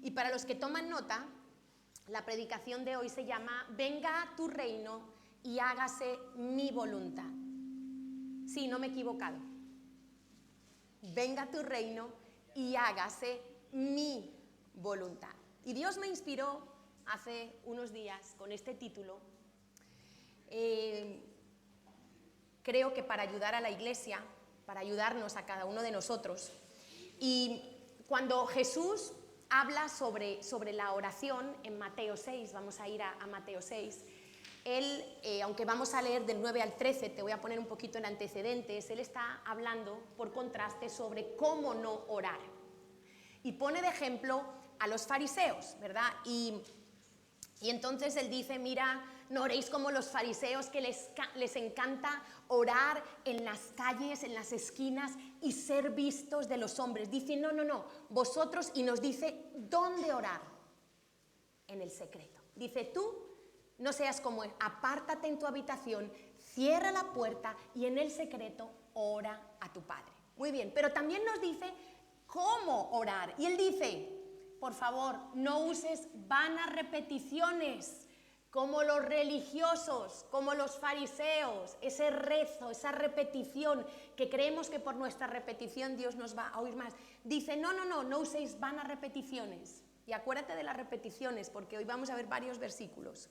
Y para los que toman nota, la predicación de hoy se llama Venga tu reino y hágase mi voluntad. Sí, no me he equivocado. Venga tu reino y hágase mi voluntad. Y Dios me inspiró hace unos días con este título. Creo que para ayudar a la iglesia, para ayudarnos a cada uno de nosotros. Y cuando Jesús habla sobre la oración en Mateo 6, vamos a ir a Mateo 6, él, aunque vamos a leer del 9 al 13, te voy a poner un poquito en antecedentes, él está hablando por contraste sobre cómo no orar. Y pone de ejemplo a los fariseos, ¿verdad? Y entonces él dice, mira, no oréis como los fariseos que les encanta orar en las calles, en las esquinas y ser vistos de los hombres. Dice, no, vosotros, y nos dice, ¿dónde orar? En el secreto. Dice, tú no seas como él, apártate en tu habitación, cierra la puerta y en el secreto ora a tu Padre. Muy bien, pero también nos dice cómo orar. Y él dice, por favor, no uses vanas repeticiones como los religiosos, como los fariseos, ese rezo, esa repetición que creemos que por nuestra repetición Dios nos va a oír más. Dice, no uséis vanas repeticiones. Y acuérdate de las repeticiones, porque hoy vamos a ver varios versículos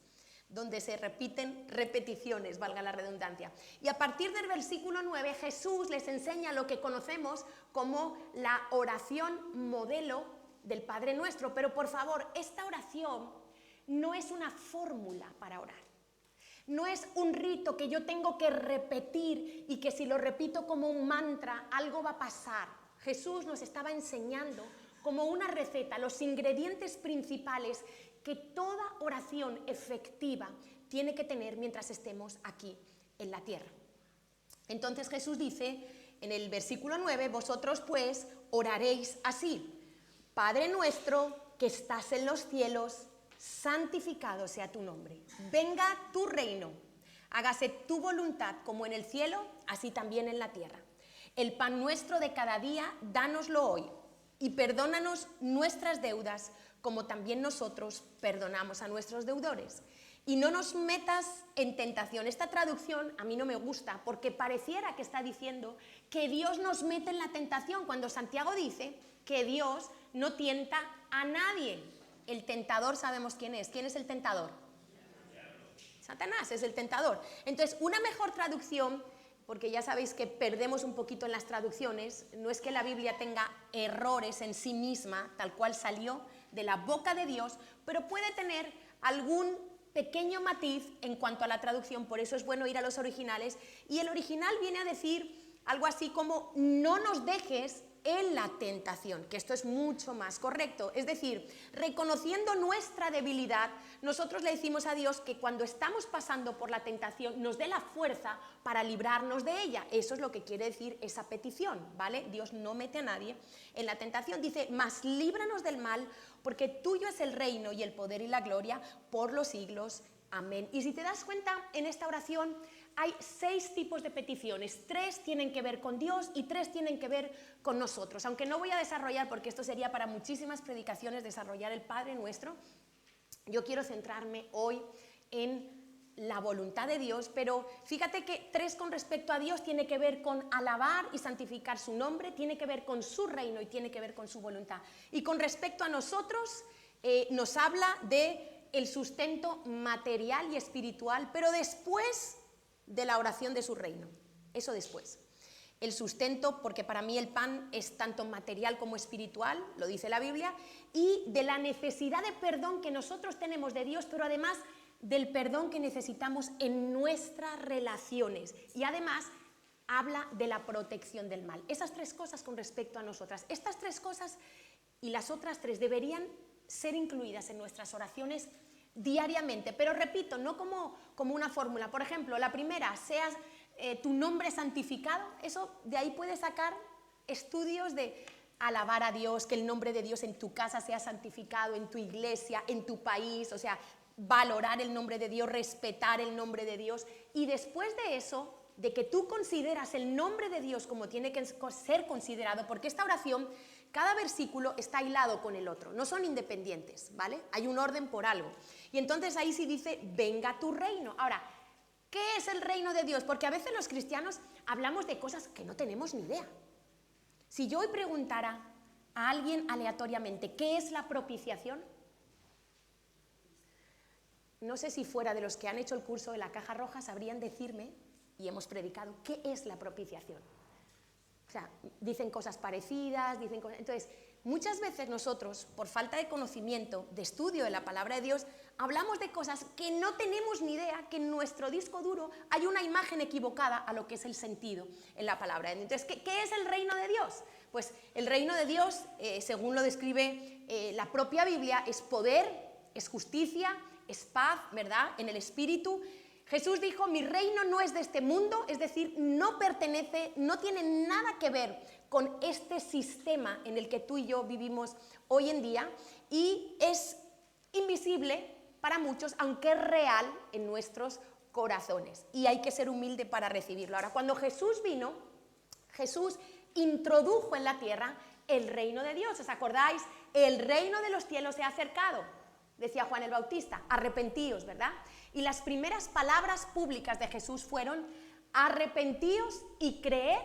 donde se repiten repeticiones, valga la redundancia. Y a partir del versículo 9, Jesús les enseña lo que conocemos como la oración modelo del Padre Nuestro. Pero por favor, esta oración no es una fórmula para orar. No es un rito que yo tengo que repetir y que si lo repito como un mantra, algo va a pasar. Jesús nos estaba enseñando como una receta, los ingredientes principales que toda oración efectiva tiene que tener mientras estemos aquí en la tierra. Entonces Jesús dice en el versículo 9, vosotros pues oraréis así, Padre nuestro que estás en los cielos, santificado sea tu nombre. Venga tu reino, hágase tu voluntad como en el cielo, así también en la tierra. El pan nuestro de cada día, dánoslo hoy y perdónanos nuestras deudas, como también nosotros perdonamos a nuestros deudores. Y no nos metas en tentación. Esta traducción a mí no me gusta porque pareciera que está diciendo que Dios nos mete en la tentación, cuando Santiago dice que Dios no tienta a nadie. El tentador sabemos quién es. ¿Quién es el tentador? Satanás es el tentador. Entonces, una mejor traducción, porque ya sabéis que perdemos un poquito en las traducciones, no es que la Biblia tenga errores en sí misma, tal cual salió de la boca de Dios, pero puede tener algún pequeño matiz en cuanto a la traducción, por eso es bueno ir a los originales, y el original viene a decir algo así como no nos dejes en la tentación, que esto es mucho más correcto, es decir, reconociendo nuestra debilidad, nosotros le decimos a Dios que cuando estamos pasando por la tentación nos dé la fuerza para librarnos de ella. Eso es lo que quiere decir esa petición, ¿vale? Dios no mete a nadie en la tentación, dice, mas líbranos del mal, porque tuyo es el reino y el poder y la gloria por los siglos. Amén. Y si te das cuenta, en esta oración hay 6 tipos de peticiones, 3 tienen que ver con Dios y 3 tienen que ver con nosotros. Aunque no voy a desarrollar, porque esto sería para muchísimas predicaciones, desarrollar el Padre Nuestro, yo quiero centrarme hoy en la voluntad de Dios, pero fíjate que 3 con respecto a Dios tiene que ver con alabar y santificar su nombre, tiene que ver con su reino y tiene que ver con su voluntad. Y con respecto a nosotros, nos habla de el sustento material y espiritual, pero después de la oración de su reino, eso después. El sustento, porque para mí el pan es tanto material como espiritual, lo dice la Biblia, y de la necesidad de perdón que nosotros tenemos de Dios, pero además del perdón que necesitamos en nuestras relaciones. Y además habla de la protección del mal. Esas 3 cosas con respecto a nosotras. Estas 3 cosas y las otras 3 deberían ser incluidas en nuestras oraciones diariamente, pero repito, no como una fórmula. Por ejemplo, la primera, seas tu nombre santificado, eso de ahí puedes sacar estudios de alabar a Dios, que el nombre de Dios en tu casa sea santificado, en tu iglesia, en tu país, o sea, valorar el nombre de Dios, respetar el nombre de Dios. Y después de eso, de que tú consideras el nombre de Dios como tiene que ser considerado, porque esta oración, cada versículo está hilado con el otro, no son independientes, ¿vale? Hay un orden por algo. Y entonces ahí sí dice, venga tu reino. Ahora, ¿qué es el reino de Dios? Porque a veces los cristianos hablamos de cosas que no tenemos ni idea. Si yo hoy preguntara a alguien aleatoriamente, ¿qué es la propiciación? No sé si fuera de los que han hecho el curso de la Caja Roja sabrían decirme, y hemos predicado, ¿qué es la propiciación? O sea, dicen cosas parecidas, Entonces, muchas veces nosotros, por falta de conocimiento, de estudio de la palabra de Dios, hablamos de cosas que no tenemos ni idea, que en nuestro disco duro hay una imagen equivocada a lo que es el sentido en la palabra de Dios. Entonces, ¿qué es el reino de Dios? Pues el reino de Dios, según lo describe la propia Biblia, es poder, es justicia, es paz, ¿verdad?, en el Espíritu. Jesús dijo, mi reino no es de este mundo, es decir, no pertenece, no tiene nada que ver con este sistema en el que tú y yo vivimos hoy en día y es invisible para muchos, aunque es real en nuestros corazones y hay que ser humilde para recibirlo. Ahora, cuando Jesús vino, Jesús introdujo en la tierra el reino de Dios. ¿Os acordáis? El reino de los cielos se ha acercado, decía Juan el Bautista, arrepentíos, ¿verdad? Y las primeras palabras públicas de Jesús fueron arrepentíos y creed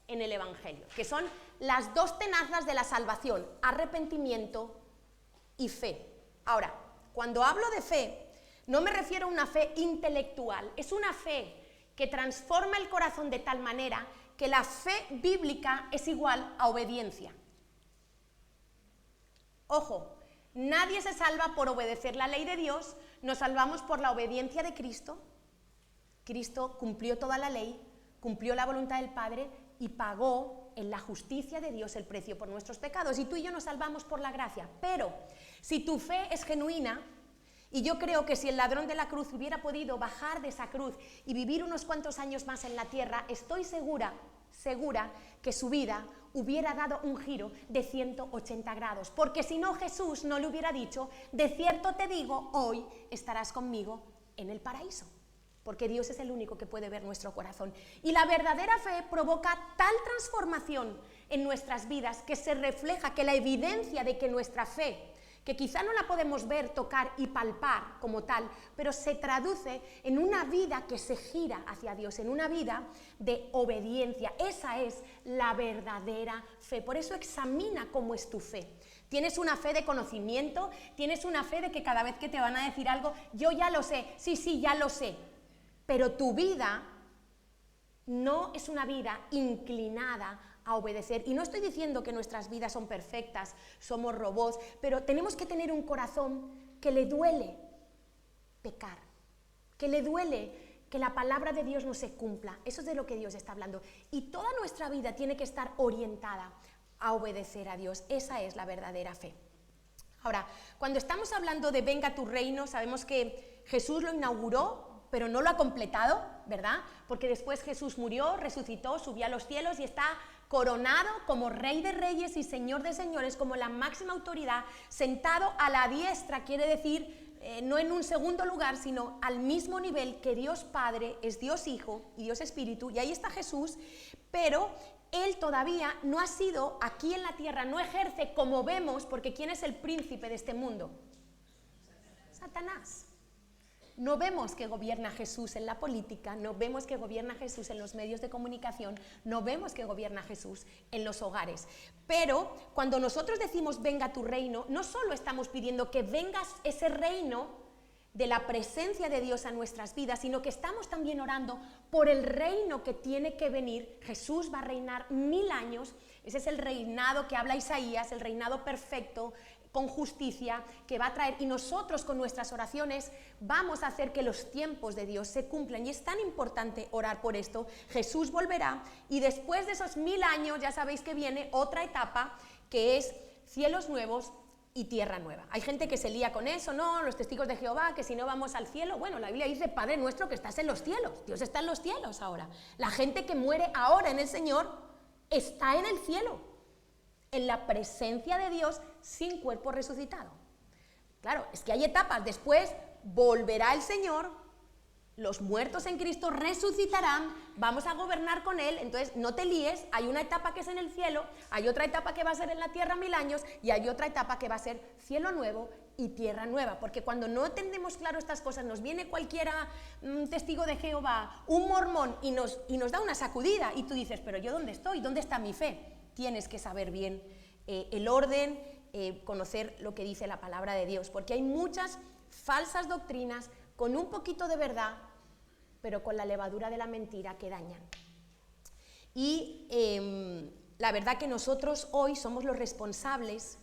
en el Evangelio, que son las dos tenazas de la salvación, arrepentimiento y fe. Ahora, cuando hablo de fe, no me refiero a una fe intelectual, es una fe que transforma el corazón de tal manera que la fe bíblica es igual a obediencia. Ojo, nadie se salva por obedecer la ley de Dios, nos salvamos por la obediencia de Cristo. Cristo cumplió toda la ley, cumplió la voluntad del Padre y pagó en la justicia de Dios el precio por nuestros pecados. Y tú y yo nos salvamos por la gracia. Pero si tu fe es genuina, y yo creo que si el ladrón de la cruz hubiera podido bajar de esa cruz y vivir unos cuantos años más en la tierra, estoy segura que su vida hubiera dado un giro de 180 grados, porque si no Jesús no le hubiera dicho, de cierto te digo, hoy estarás conmigo en el paraíso, porque Dios es el único que puede ver nuestro corazón. Y la verdadera fe provoca tal transformación en nuestras vidas que se refleja, que la evidencia de que nuestra fe, que quizá no la podemos ver, tocar y palpar como tal, pero se traduce en una vida que se gira hacia Dios, en una vida de obediencia. Esa es la verdadera fe. Por eso examina cómo es tu fe. ¿Tienes una fe de conocimiento? ¿Tienes una fe de que cada vez que te van a decir algo, yo ya lo sé, sí, ya lo sé? Pero tu vida no es una vida inclinada a obedecer. Y no estoy diciendo que nuestras vidas son perfectas, somos robots, pero tenemos que tener un corazón que le duele pecar, que le duele que la palabra de Dios no se cumpla. Eso es de lo que Dios está hablando. Y toda nuestra vida tiene que estar orientada a obedecer a Dios. Esa es la verdadera fe. Ahora, cuando estamos hablando de venga tu reino, sabemos que Jesús lo inauguró, pero no lo ha completado, ¿verdad? Porque después Jesús murió, resucitó, subió a los cielos y está coronado como Rey de Reyes y Señor de Señores, como la máxima autoridad, sentado a la diestra, quiere decir, no en un segundo lugar, sino al mismo nivel que Dios Padre, es Dios Hijo y Dios Espíritu, y ahí está Jesús, pero Él todavía no ha sido aquí en la tierra, no ejerce como vemos, porque ¿quién es el príncipe de este mundo? Satanás. No vemos que gobierna Jesús en la política, no vemos que gobierna Jesús en los medios de comunicación, no vemos que gobierna Jesús en los hogares. Pero cuando nosotros decimos venga tu reino, no solo estamos pidiendo que venga ese reino de la presencia de Dios a nuestras vidas, sino que estamos también orando por el reino que tiene que venir. Jesús va a reinar 1000 años, ese es el reinado que habla Isaías, el reinado perfecto, con justicia, que va a traer, y nosotros con nuestras oraciones vamos a hacer que los tiempos de Dios se cumplan, y es tan importante orar por esto. Jesús volverá, y después de esos 1000 años, ya sabéis que viene otra etapa, que es cielos nuevos y tierra nueva. Hay gente que se lía con eso, no, los testigos de Jehová, que si no vamos al cielo, bueno, la Biblia dice, Padre nuestro que estás en los cielos, Dios está en los cielos ahora. La gente que muere ahora en el Señor está en el cielo, en la presencia de Dios sin cuerpo resucitado. Claro, es que hay etapas, después volverá el Señor los muertos en Cristo resucitarán, vamos a gobernar con Él, entonces no te líes, hay una etapa que es en el cielo, hay otra etapa que va a ser en la tierra 1000 años y hay otra etapa que va a ser cielo nuevo y tierra nueva, porque cuando no entendemos claro estas cosas, nos viene cualquiera, testigo de Jehová, un mormón y nos da una sacudida y tú dices, pero ¿yo dónde estoy? ¿Dónde está mi fe? Tienes que saber bien el orden, conocer lo que dice la palabra de Dios, porque hay muchas falsas doctrinas con un poquito de verdad, pero con la levadura de la mentira que dañan. Y la verdad que nosotros hoy somos los responsables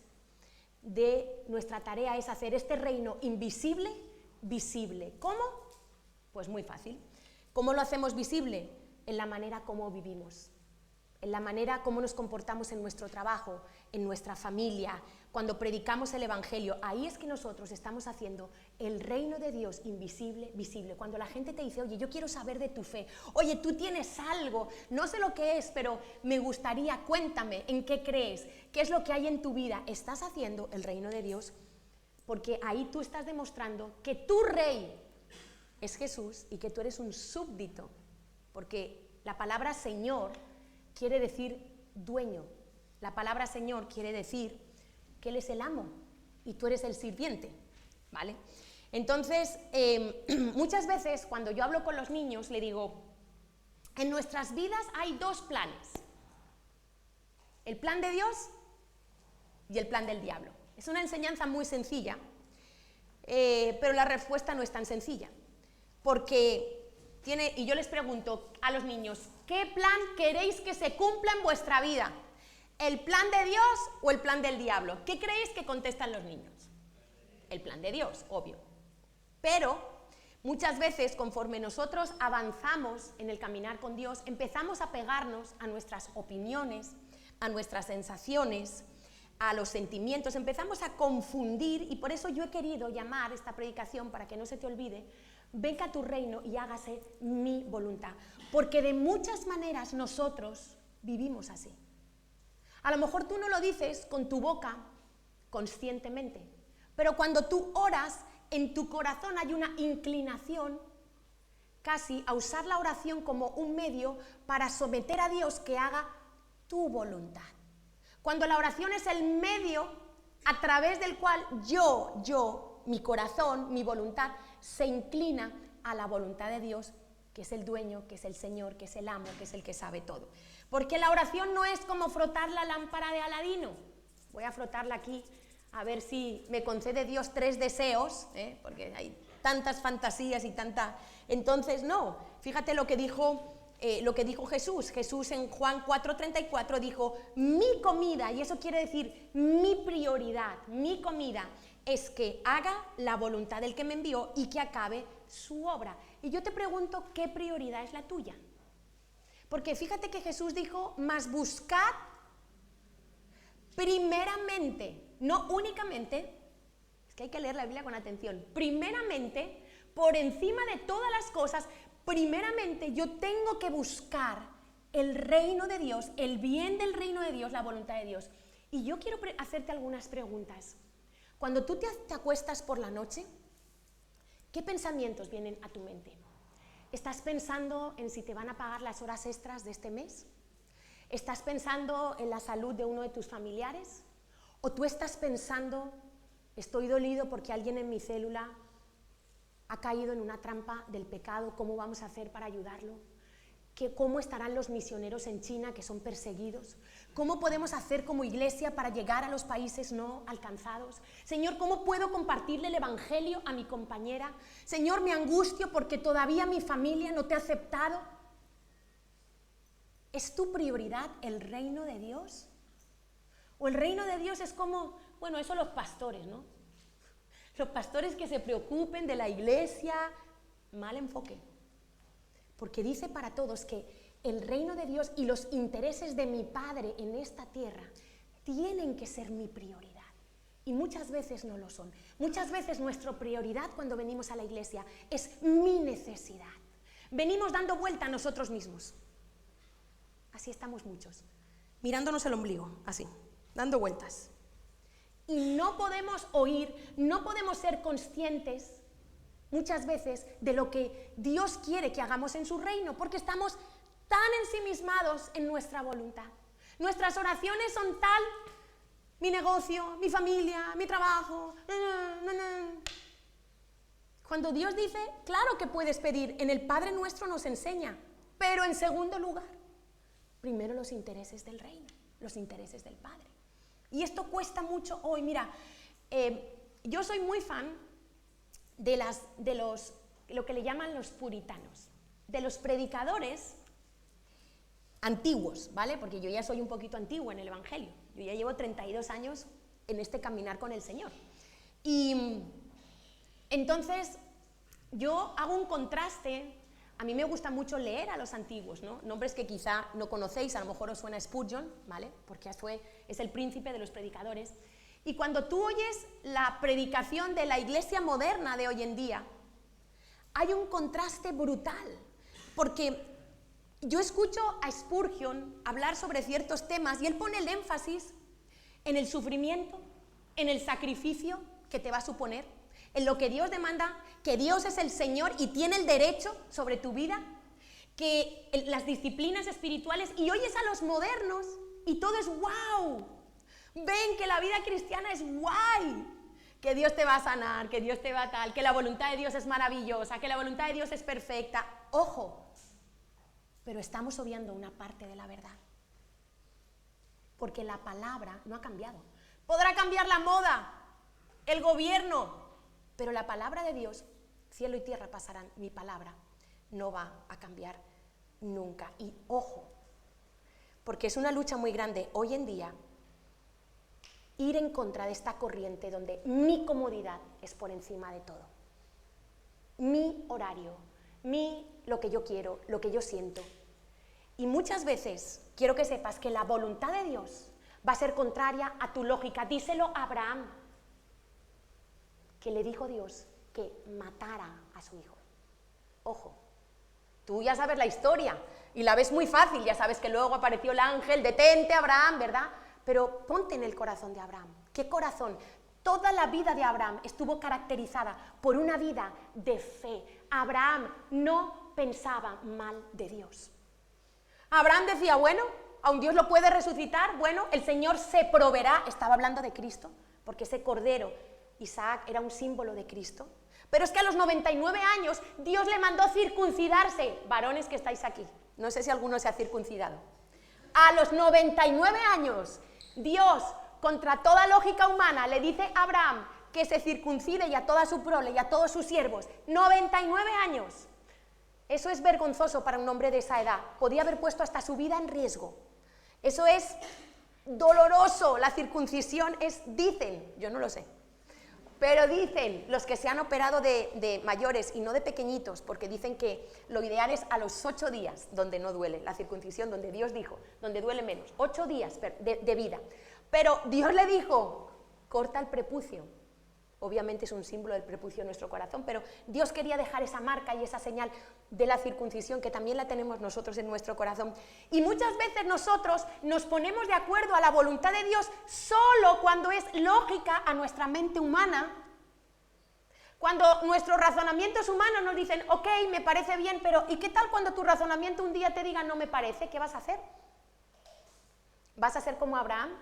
de nuestra tarea, es hacer este reino invisible, visible. ¿Cómo? Pues muy fácil. ¿Cómo lo hacemos visible? En la manera como vivimos, en la manera como nos comportamos en nuestro trabajo, en nuestra familia, cuando predicamos el Evangelio. Ahí es que nosotros estamos haciendo el reino de Dios invisible, visible. Cuando la gente te dice, oye, yo quiero saber de tu fe, oye, tú tienes algo, no sé lo que es, pero me gustaría, cuéntame, ¿en qué crees? ¿Qué es lo que hay en tu vida? Estás haciendo el reino de Dios, porque ahí tú estás demostrando que tu rey es Jesús y que tú eres un súbdito, porque la palabra Señor quiere decir dueño. La palabra Señor quiere decir que Él es el amo y tú eres el sirviente, ¿vale? Entonces, muchas veces cuando yo hablo con los niños, le digo, en nuestras vidas hay dos planes, el plan de Dios y el plan del diablo. Es una enseñanza muy sencilla, pero la respuesta no es tan sencilla, porque y yo les pregunto a los niños, ¿qué plan queréis que se cumpla en vuestra vida? ¿El plan de Dios o el plan del diablo? ¿Qué creéis que contestan los niños? El plan de Dios, obvio. Pero muchas veces, conforme nosotros avanzamos en el caminar con Dios, empezamos a pegarnos a nuestras opiniones, a nuestras sensaciones, a los sentimientos, empezamos a confundir, y por eso yo he querido llamar esta predicación, para que no se te olvide, venga a tu reino y hágase mi voluntad. Porque de muchas maneras nosotros vivimos así. A lo mejor tú no lo dices con tu boca conscientemente, pero cuando tú oras, en tu corazón hay una inclinación casi a usar la oración como un medio para someter a Dios que haga tu voluntad. Cuando la oración es el medio a través del cual mi corazón, mi voluntad, se inclina a la voluntad de Dios, que es el dueño, que es el Señor, que es el amo, que es el que sabe todo. Porque la oración no es como frotar la lámpara de Aladino. Voy a frotarla aquí, a ver si me concede Dios 3 deseos, porque hay tantas fantasías y tanta... Entonces, no, fíjate lo que dijo Jesús. Jesús en Juan 4:34 dijo, mi comida, y eso quiere decir mi prioridad, mi comida, es que haga la voluntad del que me envió y que acabe su obra. Y yo te pregunto, ¿qué prioridad es la tuya? Porque fíjate que Jesús dijo, mas buscad primeramente, no únicamente, es que hay que leer la Biblia con atención, primeramente, por encima de todas las cosas, primeramente yo tengo que buscar el reino de Dios, el bien del reino de Dios, la voluntad de Dios. Y yo quiero hacerte algunas preguntas. Cuando tú te acuestas por la noche, ¿qué pensamientos vienen a tu mente? ¿Estás pensando en si te van a pagar las horas extras de este mes? ¿Estás pensando en la salud de uno de tus familiares? ¿O tú estás pensando, estoy dolido porque alguien en mi célula ha caído en una trampa del pecado, ¿cómo vamos a hacer para ayudarlo? ¿Cómo estarán los misioneros en China que son perseguidos? ¿Cómo podemos hacer como iglesia para llegar a los países no alcanzados? Señor, ¿cómo puedo compartirle el evangelio a mi compañera? Señor, me angustio porque todavía mi familia no te ha aceptado. ¿Es tu prioridad el reino de Dios? ¿O el reino de Dios es como, bueno, eso los pastores, ¿no? Los pastores que se preocupen de la iglesia, mal enfoque. Porque dice para todos que el reino de Dios y los intereses de mi Padre en esta tierra tienen que ser mi prioridad. Y muchas veces no lo son. Muchas veces nuestra prioridad cuando venimos a la iglesia es mi necesidad. Venimos dando vuelta a nosotros mismos. Así estamos muchos, mirándonos el ombligo, así, dando vueltas. Y no podemos oír, no podemos ser conscientes muchas veces de lo que Dios quiere que hagamos en su reino, porque estamos tan ensimismados en nuestra voluntad. Nuestras oraciones son tal, mi negocio, mi familia, mi trabajo. Cuando Dios dice, claro que puedes pedir, en el Padre Nuestro nos enseña, pero en segundo lugar, primero los intereses del reino, los intereses del Padre. Y esto cuesta mucho hoy. Mira, yo soy muy fan de lo que le llaman los puritanos, de los predicadores antiguos, ¿vale? Porque yo ya soy un poquito antigua en el Evangelio. Yo ya llevo 32 años en este caminar con el Señor. Y entonces yo hago un contraste. A mí me gusta mucho leer a los antiguos, ¿no? Nombres que quizá no conocéis, a lo mejor os suena Spurgeon, ¿vale? Porque es el príncipe de los predicadores. Y cuando tú oyes la predicación de la iglesia moderna de hoy en día, hay un contraste brutal, porque yo escucho a Spurgeon hablar sobre ciertos temas y él pone el énfasis en el sufrimiento, en el sacrificio que te va a suponer, en lo que Dios demanda, que Dios es el Señor y tiene el derecho sobre tu vida, que las disciplinas espirituales, y oyes a los modernos y todo es wow. Ven que la vida cristiana es guay, que Dios te va a sanar, que Dios te va a tal, que la voluntad de Dios es maravillosa, que la voluntad de Dios es perfecta. Ojo, pero estamos obviando una parte de la verdad, porque la palabra no ha cambiado. Podrá cambiar la moda, el gobierno, pero la palabra de Dios, cielo y tierra pasarán, mi palabra no va a cambiar nunca. Y ojo, porque es una lucha muy grande hoy en día ir en contra de esta corriente donde mi comodidad es por encima de todo. Mi horario, lo que yo quiero, lo que yo siento. Y muchas veces quiero que sepas que la voluntad de Dios va a ser contraria a tu lógica. Díselo a Abraham, que le dijo Dios que matara a su hijo. Ojo, tú ya sabes la historia y la ves muy fácil, ya sabes que luego apareció el ángel, detente Abraham, ¿verdad? Pero ponte en el corazón de Abraham. ¿Qué corazón? Toda la vida de Abraham estuvo caracterizada por una vida de fe. Abraham no pensaba mal de Dios. Abraham decía, bueno, aun Dios lo puede resucitar, bueno, el Señor se proveerá. Estaba hablando de Cristo, porque ese cordero, Isaac, era un símbolo de Cristo. Pero es que a los 99 años Dios le mandó circuncidarse. Varones que estáis aquí, no sé si alguno se ha circuncidado. A los 99 años, Dios, contra toda lógica humana, le dice a Abraham que se circuncide y a toda su prole y a todos sus siervos. 99 años. Eso es vergonzoso para un hombre de esa edad. Podía haber puesto hasta su vida en riesgo. Eso es doloroso. La circuncisión dicen, yo no lo sé, pero dicen los que se han operado de mayores y no de pequeñitos, porque dicen que lo ideal es a los 8 días donde no duele, la circuncisión donde Dios dijo, donde duele menos, 8 días de vida. Pero Dios le dijo, corta el prepucio. Obviamente es un símbolo del prepucio en nuestro corazón, pero Dios quería dejar esa marca y esa señal de la circuncisión que también la tenemos nosotros en nuestro corazón. Y muchas veces nosotros nos ponemos de acuerdo a la voluntad de Dios solo cuando es lógica a nuestra mente humana. Cuando nuestros razonamientos humanos nos dicen, ok, me parece bien, pero ¿y qué tal cuando tu razonamiento un día te diga no me parece? ¿Qué vas a hacer? ¿Vas a ser como Abraham?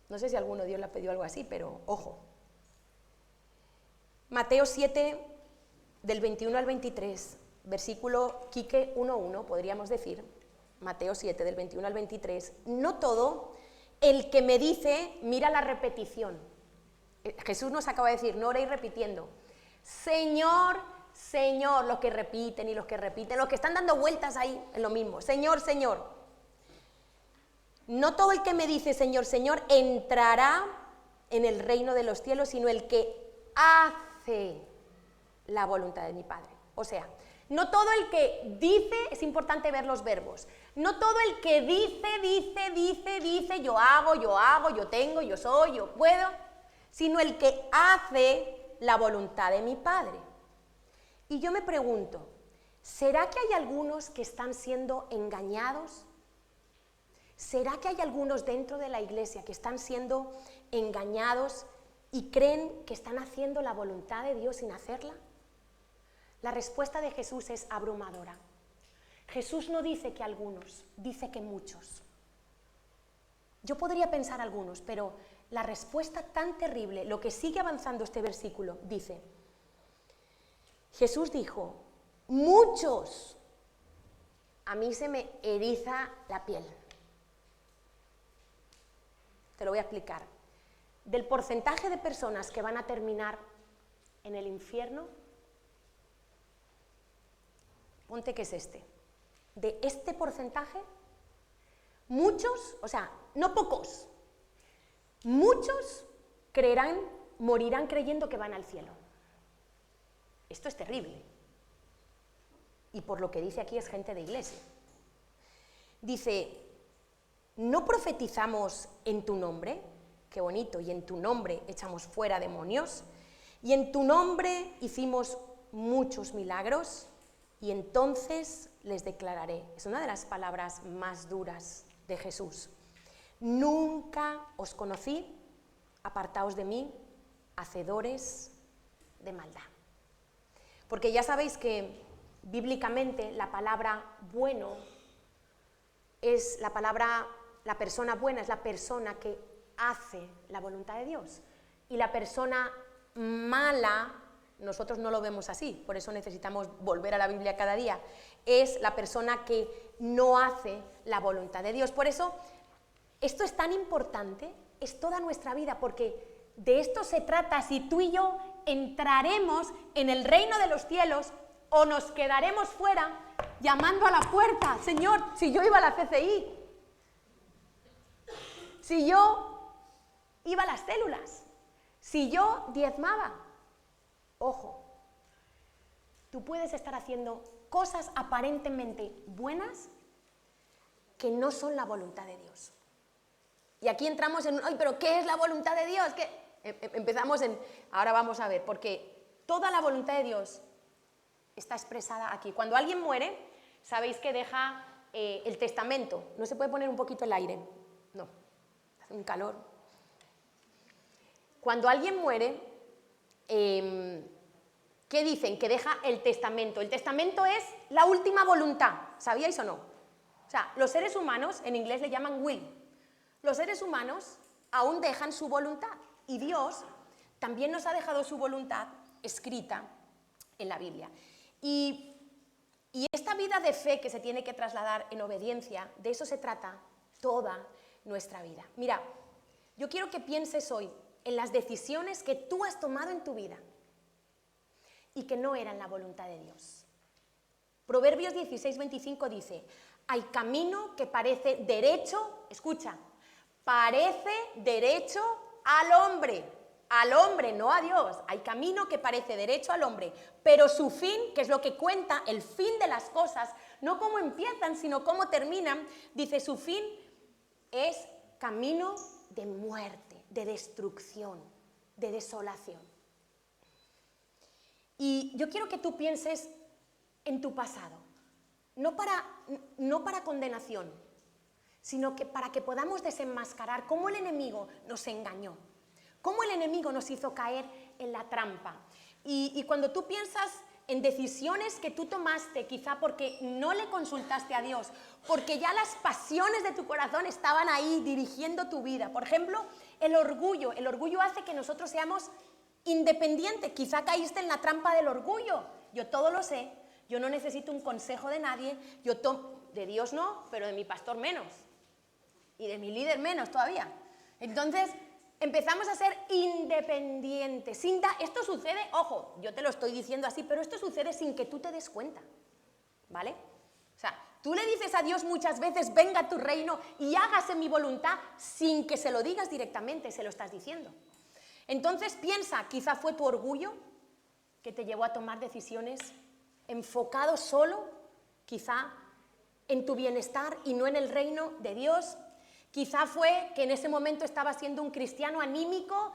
No sé si alguno Dios le ha pedido algo así, pero ojo. Mateo 7, del 21 al 23, versículo Quique 1.1, podríamos decir, Mateo 7, del 21 al 23, no todo el que me dice, mira la repetición. Jesús nos acaba de decir, no oréis repitiendo, Señor, Señor, los que repiten y los que repiten, los que están dando vueltas ahí en lo mismo, Señor, Señor. No todo el que me dice Señor, Señor entrará en el reino de los cielos, sino el que hace la voluntad de mi Padre. O sea, no todo el que dice, es importante ver los verbos, no todo el que dice, yo hago, yo tengo, yo soy, yo puedo, sino el que hace la voluntad de mi Padre. Y yo me pregunto, ¿será que hay algunos que están siendo engañados? ¿Será que hay algunos dentro de la iglesia que están siendo engañados y creen que están haciendo la voluntad de Dios sin hacerla? La respuesta de Jesús es abrumadora. Jesús no dice que algunos, dice que muchos. Yo podría pensar algunos, pero la respuesta tan terrible, lo que sigue avanzando este versículo, dice, Jesús dijo, muchos, a mí se me eriza la piel. Te lo voy a explicar. Del porcentaje de personas que van a terminar en el infierno, ponte que es este. De este porcentaje, muchos, o sea, no pocos, muchos morirán creyendo que van al cielo. Esto es terrible. Y por lo que dice aquí es gente de iglesia. Dice, ¿no profetizamos en tu nombre? Qué bonito, y en tu nombre echamos fuera demonios, y en tu nombre hicimos muchos milagros, y entonces les declararé, es una de las palabras más duras de Jesús, nunca os conocí, apartaos de mí, hacedores de maldad. Porque ya sabéis que bíblicamente la palabra bueno es la persona buena es la persona que hace la voluntad de Dios. Y la persona mala, nosotros no lo vemos así, por eso necesitamos volver a la Biblia cada día, es la persona que no hace la voluntad de Dios. Por eso, esto es tan importante, es toda nuestra vida, porque de esto se trata, si tú y yo entraremos en el reino de los cielos o nos quedaremos fuera llamando a la puerta. Señor, si yo iba a la CCI, si yo iba a las células, si yo diezmaba, ojo, tú puedes estar haciendo cosas aparentemente buenas que no son la voluntad de Dios. Y aquí entramos en, ay, pero ¿qué es la voluntad de Dios? Empezamos en, ahora vamos a ver, porque toda la voluntad de Dios está expresada aquí. Cuando alguien muere, sabéis que deja el testamento. ¿No se puede poner un poquito el aire? No, hace un calor. Cuando alguien muere, ¿qué dicen? Que deja el testamento. El testamento es la última voluntad, ¿sabíais o no? O sea, los seres humanos, en inglés le llaman will. Los seres humanos aún dejan su voluntad y Dios también nos ha dejado su voluntad escrita en la Biblia. Y esta vida de fe que se tiene que trasladar en obediencia, de eso se trata toda nuestra vida. Mira, yo quiero que pienses hoy en las decisiones que tú has tomado en tu vida y que no eran la voluntad de Dios. Proverbios 16:25 dice, hay camino que parece derecho, escucha, parece derecho al hombre, no a Dios. Hay camino que parece derecho al hombre, pero su fin, que es lo que cuenta, el fin de las cosas, no cómo empiezan, sino cómo terminan, dice su fin es camino de muerte, de destrucción, de desolación. Y yo quiero que tú pienses en tu pasado, no para condenación, sino que para que podamos desenmascarar cómo el enemigo nos engañó, cómo el enemigo nos hizo caer en la trampa. Y cuando tú piensas en decisiones que tú tomaste, quizá porque no le consultaste a Dios, porque ya las pasiones de tu corazón estaban ahí dirigiendo tu vida. Por ejemplo, el orgullo hace que nosotros seamos independientes. Quizá caíste en la trampa del orgullo. Yo todo lo sé, yo no necesito un consejo de nadie, de Dios no, pero de mi pastor menos. Y de mi líder menos todavía. Entonces, empezamos a ser independientes. Esto sucede, ojo, yo te lo estoy diciendo así, pero esto sucede sin que tú te des cuenta, ¿vale? O sea, tú le dices a Dios muchas veces, venga a tu reino y hágase mi voluntad, sin que se lo digas directamente, se lo estás diciendo. Entonces piensa, quizá fue tu orgullo que te llevó a tomar decisiones enfocado solo, quizá en tu bienestar y no en el reino de Dios. Quizá fue que en ese momento estabas siendo un cristiano anímico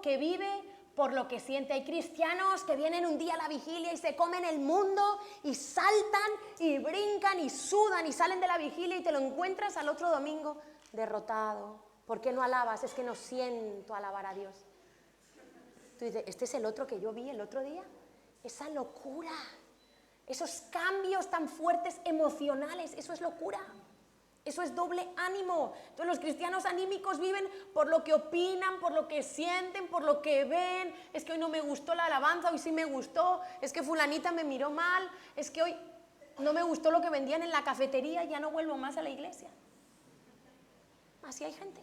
que vive por lo que siente. Hay cristianos que vienen un día a la vigilia y se comen el mundo y saltan y brincan y sudan y salen de la vigilia y te lo encuentras al otro domingo derrotado ¿Por qué no alabas? Es que no siento alabar a Dios. Tú dices, ¿este es el otro que yo vi el otro día? Esa locura, esos cambios tan fuertes emocionales, eso es locura. Eso es doble ánimo. Entonces los cristianos anímicos viven por lo que opinan, por lo que sienten, por lo que ven. Es que hoy no me gustó la alabanza, hoy sí me gustó. Es que fulanita me miró mal. Es que hoy no me gustó lo que vendían en la cafetería, ya no vuelvo más a la iglesia. Así hay gente.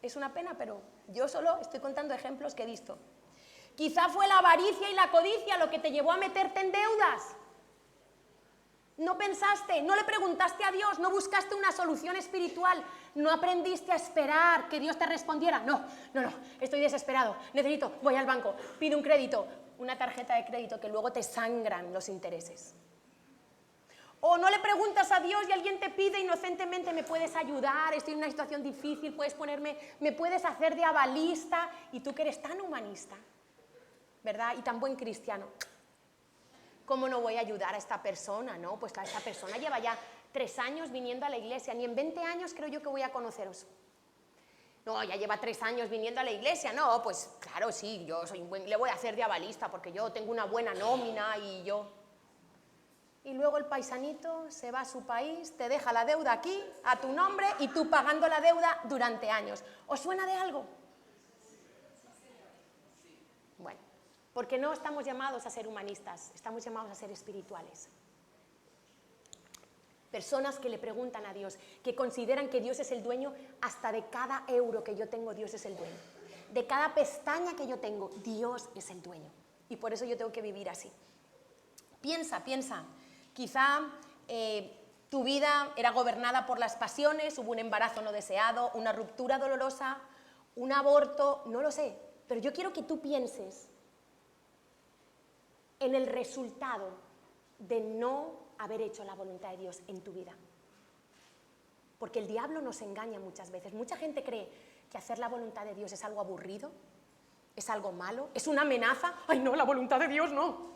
Es una pena, pero yo solo estoy contando ejemplos que he visto. Quizá fue la avaricia y la codicia lo que te llevó a meterte en deudas. No pensaste, no le preguntaste a Dios, no buscaste una solución espiritual, no aprendiste a esperar que Dios te respondiera. No, estoy desesperado, necesito, voy al banco, pido un crédito, una tarjeta de crédito que luego te sangran los intereses. O no le preguntas a Dios y alguien te pide inocentemente, ¿me puedes ayudar? Estoy en una situación difícil, me puedes hacer de avalista, y tú que eres tan humanista, ¿verdad? Y tan buen cristiano. ¿Cómo no voy a ayudar a esta persona? No, pues esta persona lleva ya 3 años viniendo a la iglesia, ni en 20 años creo yo que voy a conoceros. No, ya lleva 3 años viniendo a la iglesia. No, pues claro, sí, yo soy le voy a hacer de avalista porque yo tengo una buena nómina y yo... Y luego el paisanito se va a su país, te deja la deuda aquí, a tu nombre, y tú pagando la deuda durante años. ¿Os suena de algo? Bueno. Porque no estamos llamados a ser humanistas, estamos llamados a ser espirituales. Personas que le preguntan a Dios, que consideran que Dios es el dueño hasta de cada euro que yo tengo, Dios es el dueño. De cada pestaña que yo tengo, Dios es el dueño. Y por eso yo tengo que vivir así. Piensa, quizá tu vida era gobernada por las pasiones, hubo un embarazo no deseado, una ruptura dolorosa, un aborto, no lo sé, pero yo quiero que tú pienses en el resultado de no haber hecho la voluntad de Dios en tu vida. Porque el diablo nos engaña muchas veces. Mucha gente cree que hacer la voluntad de Dios es algo aburrido, es algo malo, es una amenaza. ¡Ay, no, la voluntad de Dios no!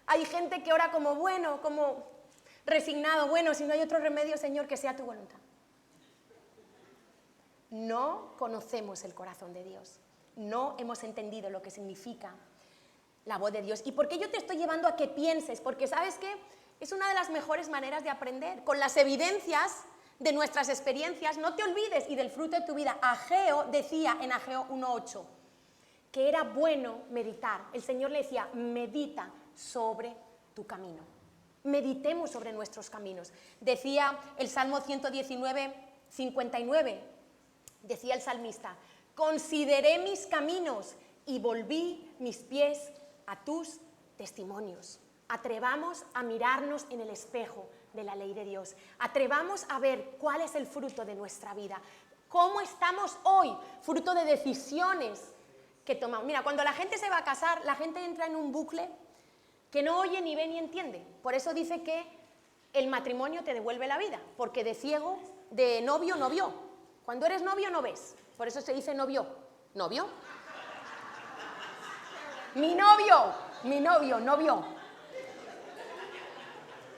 Hay gente que ora como bueno, como resignado. Bueno, si no hay otro remedio, Señor, que sea tu voluntad. No conocemos el corazón de Dios. No hemos entendido lo que significa la voz de Dios. ¿Y por qué yo te estoy llevando a que pienses? Porque ¿sabes qué? Es una de las mejores maneras de aprender. Con las evidencias de nuestras experiencias, no te olvides y del fruto de tu vida. Ageo decía en Ageo 1:8 que era bueno meditar. El Señor le decía, medita sobre tu camino. Meditemos sobre nuestros caminos. Decía el Salmo 119:59, decía el salmista, consideré mis caminos y volví mis pies a tus testimonios. Atrevamos a mirarnos en el espejo de la ley de Dios. Atrevamos a ver cuál es el fruto de nuestra vida. ¿Cómo estamos hoy? Fruto de decisiones que tomamos. Mira, cuando la gente se va a casar, la gente entra en un bucle que no oye, ni ve, ni entiende. Por eso dice que el matrimonio te devuelve la vida, porque de ciego, de novio, no vio. Cuando eres novio, no ves. Por eso se dice novio. ¿Novio? Mi novio, no vio.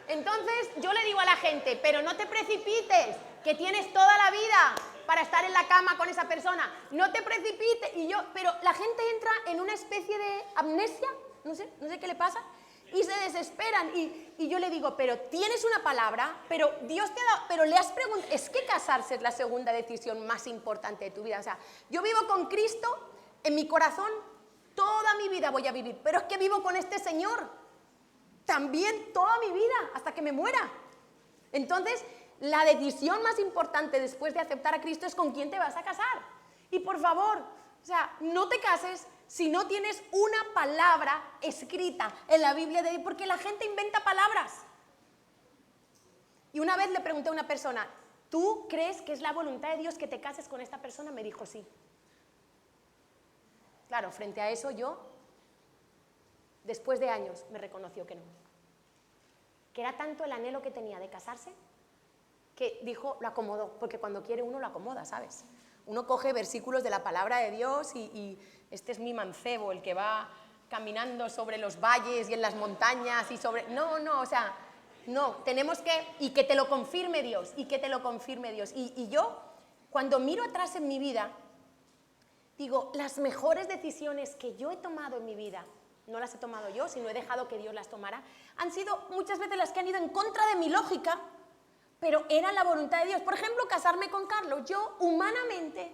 Entonces yo le digo a la gente, pero no te precipites, que tienes toda la vida para estar en la cama con esa persona. No te precipites. Pero la gente entra en una especie de amnesia, no sé qué le pasa, y se desesperan. Y yo le digo, pero tienes una palabra, pero Dios te ha dado, pero le has preguntado, es que casarse es la segunda decisión más importante de tu vida. O sea, yo vivo con Cristo en mi corazón. Toda mi vida voy a vivir, pero es que vivo con este Señor también toda mi vida, hasta que me muera. Entonces, la decisión más importante después de aceptar a Cristo es con quién te vas a casar. Y por favor, o sea, no te cases si no tienes una palabra escrita en la Biblia de Dios, porque la gente inventa palabras. Y una vez le pregunté a una persona, ¿tú crees que es la voluntad de Dios que te cases con esta persona? Me dijo, sí. Claro, frente a eso yo, después de años, me reconoció que no. Que era tanto el anhelo que tenía de casarse, que dijo, lo acomodó, porque cuando quiere uno lo acomoda, ¿sabes? Uno coge versículos de la palabra de Dios y este es mi mancebo, el que va caminando sobre los valles y en las montañas y sobre... No, o sea, No, tenemos que, y que te lo confirme Dios, y que te lo confirme Dios. Y yo, cuando miro atrás en mi vida, digo, las mejores decisiones que yo he tomado en mi vida, no las he tomado yo, sino he dejado que Dios las tomara, han sido muchas veces las que han ido en contra de mi lógica, pero era la voluntad de Dios. Por ejemplo, casarme con Carlos. Yo, humanamente,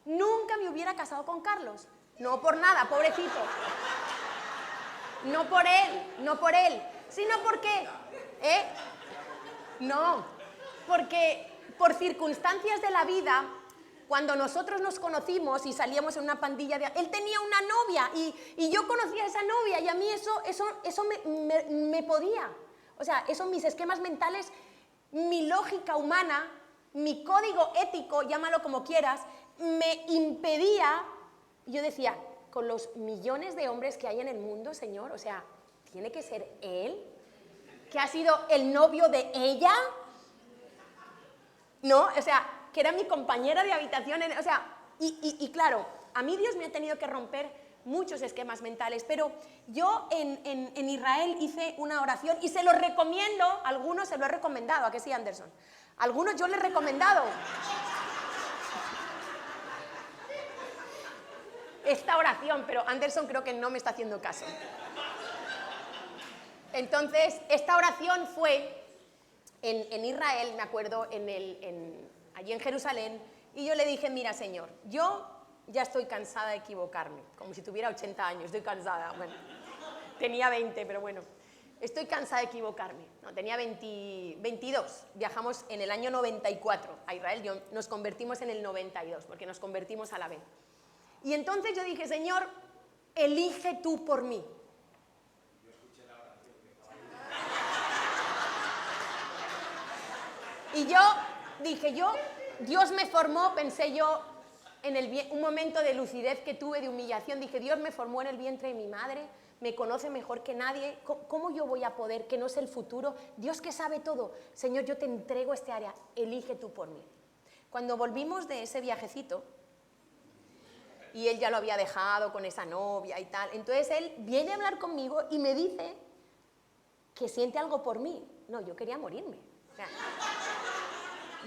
nunca me hubiera casado con Carlos. No por nada, pobrecito. No por él, sino porque, No, porque por circunstancias de la vida, cuando nosotros nos conocimos y salíamos en una pandilla él tenía una novia y yo conocía a esa novia y a mí eso me podía. O sea, eso mis esquemas mentales, mi lógica humana, mi código ético, llámalo como quieras, me impedía. Yo decía, con los millones de hombres que hay en el mundo, Señor, o sea, ¿tiene que ser él? ¿Que ha sido el novio de ella? No, o sea, que era mi compañera de habitación, o sea, y claro, a mí Dios me ha tenido que romper muchos esquemas mentales, pero yo en Israel hice una oración y se lo recomiendo, a algunos se lo he recomendado, ¿a qué sí, Anderson? A algunos yo les he recomendado esta oración, pero Anderson creo que no me está haciendo caso. Entonces, esta oración fue en Israel, me acuerdo, allí en Jerusalén, y yo le dije, mira, Señor, yo ya estoy cansada de equivocarme, como si tuviera 80 años, estoy cansada, bueno, tenía 20, pero bueno, estoy cansada de equivocarme, no, tenía 22, viajamos en el año 94 a Israel, nos convertimos en el 92, porque nos convertimos a la vez. Y entonces yo dije, Señor, elige tú por mí. Y yo dije, Dios me formó, pensé yo, un momento de lucidez que tuve, de humillación, dije, Dios me formó en el vientre de mi madre, me conoce mejor que nadie, ¿cómo yo voy a poder, que no sé el futuro? Dios que sabe todo, Señor, yo te entrego este área, elige tú por mí. Cuando volvimos de ese viajecito, y él ya lo había dejado con esa novia y tal, entonces él viene a hablar conmigo y me dice que siente algo por mí. No, yo quería morirme. O sea,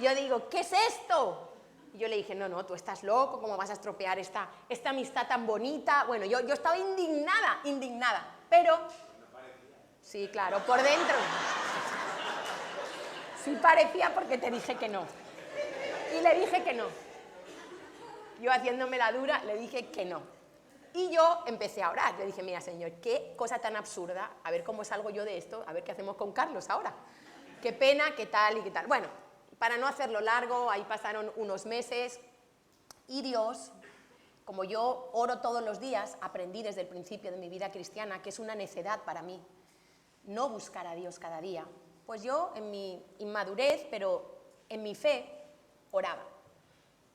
yo digo, ¿qué es esto? Y yo le dije, no, tú estás loco, ¿cómo vas a estropear esta amistad tan bonita? Bueno, yo estaba indignada, pero... Sí, claro, por dentro. Sí parecía porque te dije que no. Y le dije que no. Yo haciéndome la dura, le dije que no. Y yo empecé a orar. Yo dije, mira, Señor, qué cosa tan absurda, a ver cómo salgo yo de esto, a ver qué hacemos con Carlos ahora. Qué pena, qué tal y qué tal. Bueno, para no hacerlo largo, ahí pasaron unos meses y Dios, como yo oro todos los días, aprendí desde el principio de mi vida cristiana que es una necedad para mí no buscar a Dios cada día. Pues yo, en mi inmadurez, pero en mi fe, oraba.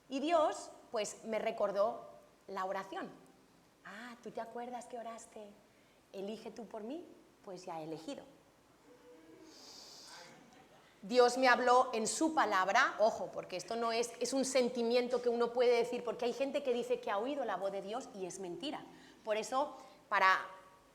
Y Dios, pues, me recordó la oración. Ah, ¿tú te acuerdas que oraste? Elige tú por mí, pues ya he elegido. Dios me habló en su palabra, ojo, porque esto no es un sentimiento que uno puede decir, porque hay gente que dice que ha oído la voz de Dios y es mentira. Por eso, para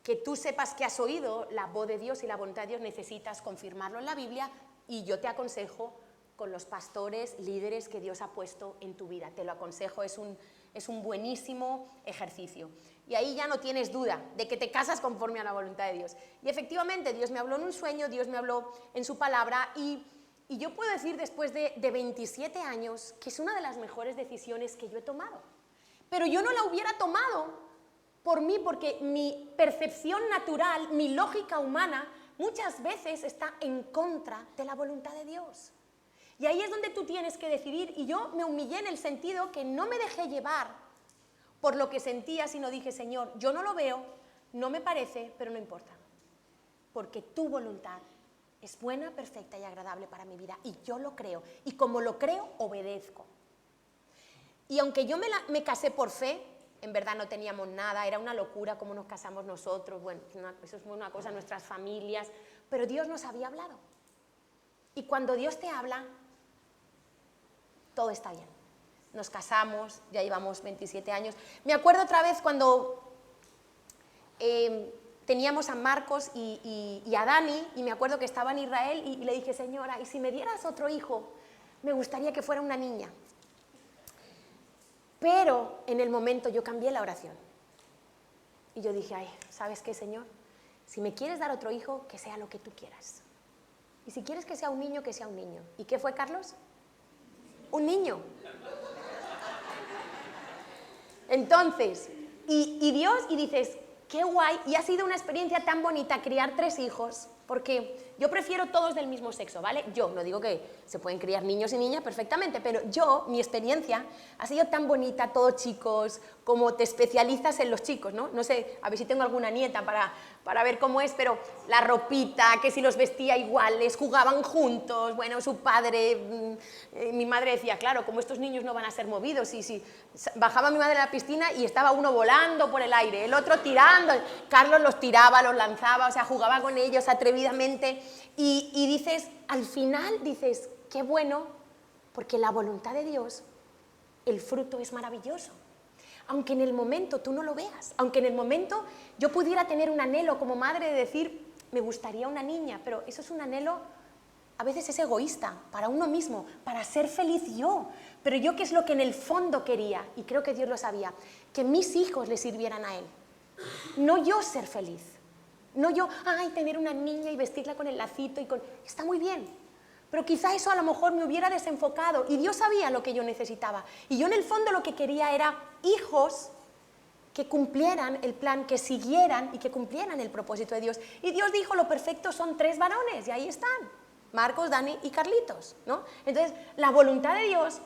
que tú sepas que has oído la voz de Dios y la voluntad de Dios, necesitas confirmarlo en la Biblia y yo te aconsejo con los pastores, líderes que Dios ha puesto en tu vida. Te lo aconsejo, es un buenísimo ejercicio. Y ahí ya no tienes duda de que te casas conforme a la voluntad de Dios. Y efectivamente, Dios me habló en un sueño, Dios me habló en su palabra y yo puedo decir después de 27 años que es una de las mejores decisiones que yo he tomado. Pero yo no la hubiera tomado por mí porque mi percepción natural, mi lógica humana, muchas veces está en contra de la voluntad de Dios. Y ahí es donde tú tienes que decidir, y yo me humillé en el sentido que no me dejé llevar por lo que sentía, sino dije, Señor, yo no lo veo, no me parece, pero no importa, porque tu voluntad es buena, perfecta y agradable para mi vida, y yo lo creo, y como lo creo, obedezco. Y aunque yo me casé por fe, en verdad no teníamos nada, era una locura cómo nos casamos nosotros, bueno, eso es una cosa, nuestras familias, pero Dios nos había hablado. Y cuando Dios te habla, todo está bien. Nos casamos, ya llevamos 27 años. Me acuerdo otra vez cuando teníamos a Marcos y a Dani, y me acuerdo que estaba en Israel, y le dije, Señora, ¿y si me dieras otro hijo? Me gustaría que fuera una niña. Pero en el momento yo cambié la oración. Y yo dije, ay, ¿sabes qué, Señor? Si me quieres dar otro hijo, que sea lo que tú quieras. Y si quieres que sea un niño, que sea un niño. ¿Y qué fue, Carlos? Un niño. Entonces, y Dios, y dices, qué guay, y ha sido una experiencia tan bonita criar 3 hijos, porque yo prefiero todos del mismo sexo, ¿vale? Yo, no digo que se pueden criar niños y niñas perfectamente, pero yo, mi experiencia ha sido tan bonita, todos chicos, como te especializas en los chicos, ¿no? No sé, a ver si tengo alguna nieta para ver cómo es, pero la ropita, que si los vestía iguales, jugaban juntos, bueno, su padre, mi madre decía, claro, como estos niños no van a ser movidos, y si bajaba mi madre a la piscina y estaba uno volando por el aire, el otro tirando, Carlos los tiraba, los lanzaba, o sea, jugaba con ellos atrevidamente, y dices, al final dices, qué bueno, porque la voluntad de Dios, el fruto es maravilloso. Aunque en el momento tú no lo veas, aunque en el momento yo pudiera tener un anhelo como madre de decir, me gustaría una niña, pero eso es un anhelo, a veces es egoísta, para uno mismo, para ser feliz yo. Pero yo, ¿qué es lo que en el fondo quería? Y creo que Dios lo sabía, que mis hijos le sirvieran a Él. No yo ser feliz, no yo, ay, tener una niña y vestirla con el lacito y con... Está muy bien, pero quizá eso a lo mejor me hubiera desenfocado, y Dios sabía lo que yo necesitaba. Y yo en el fondo lo que quería era hijos que cumplieran el plan, que siguieran y que cumplieran el propósito de Dios. Y Dios dijo, lo perfecto son 3 varones, y ahí están, Marcos, Dani y Carlitos, ¿no? Entonces, la voluntad de Dios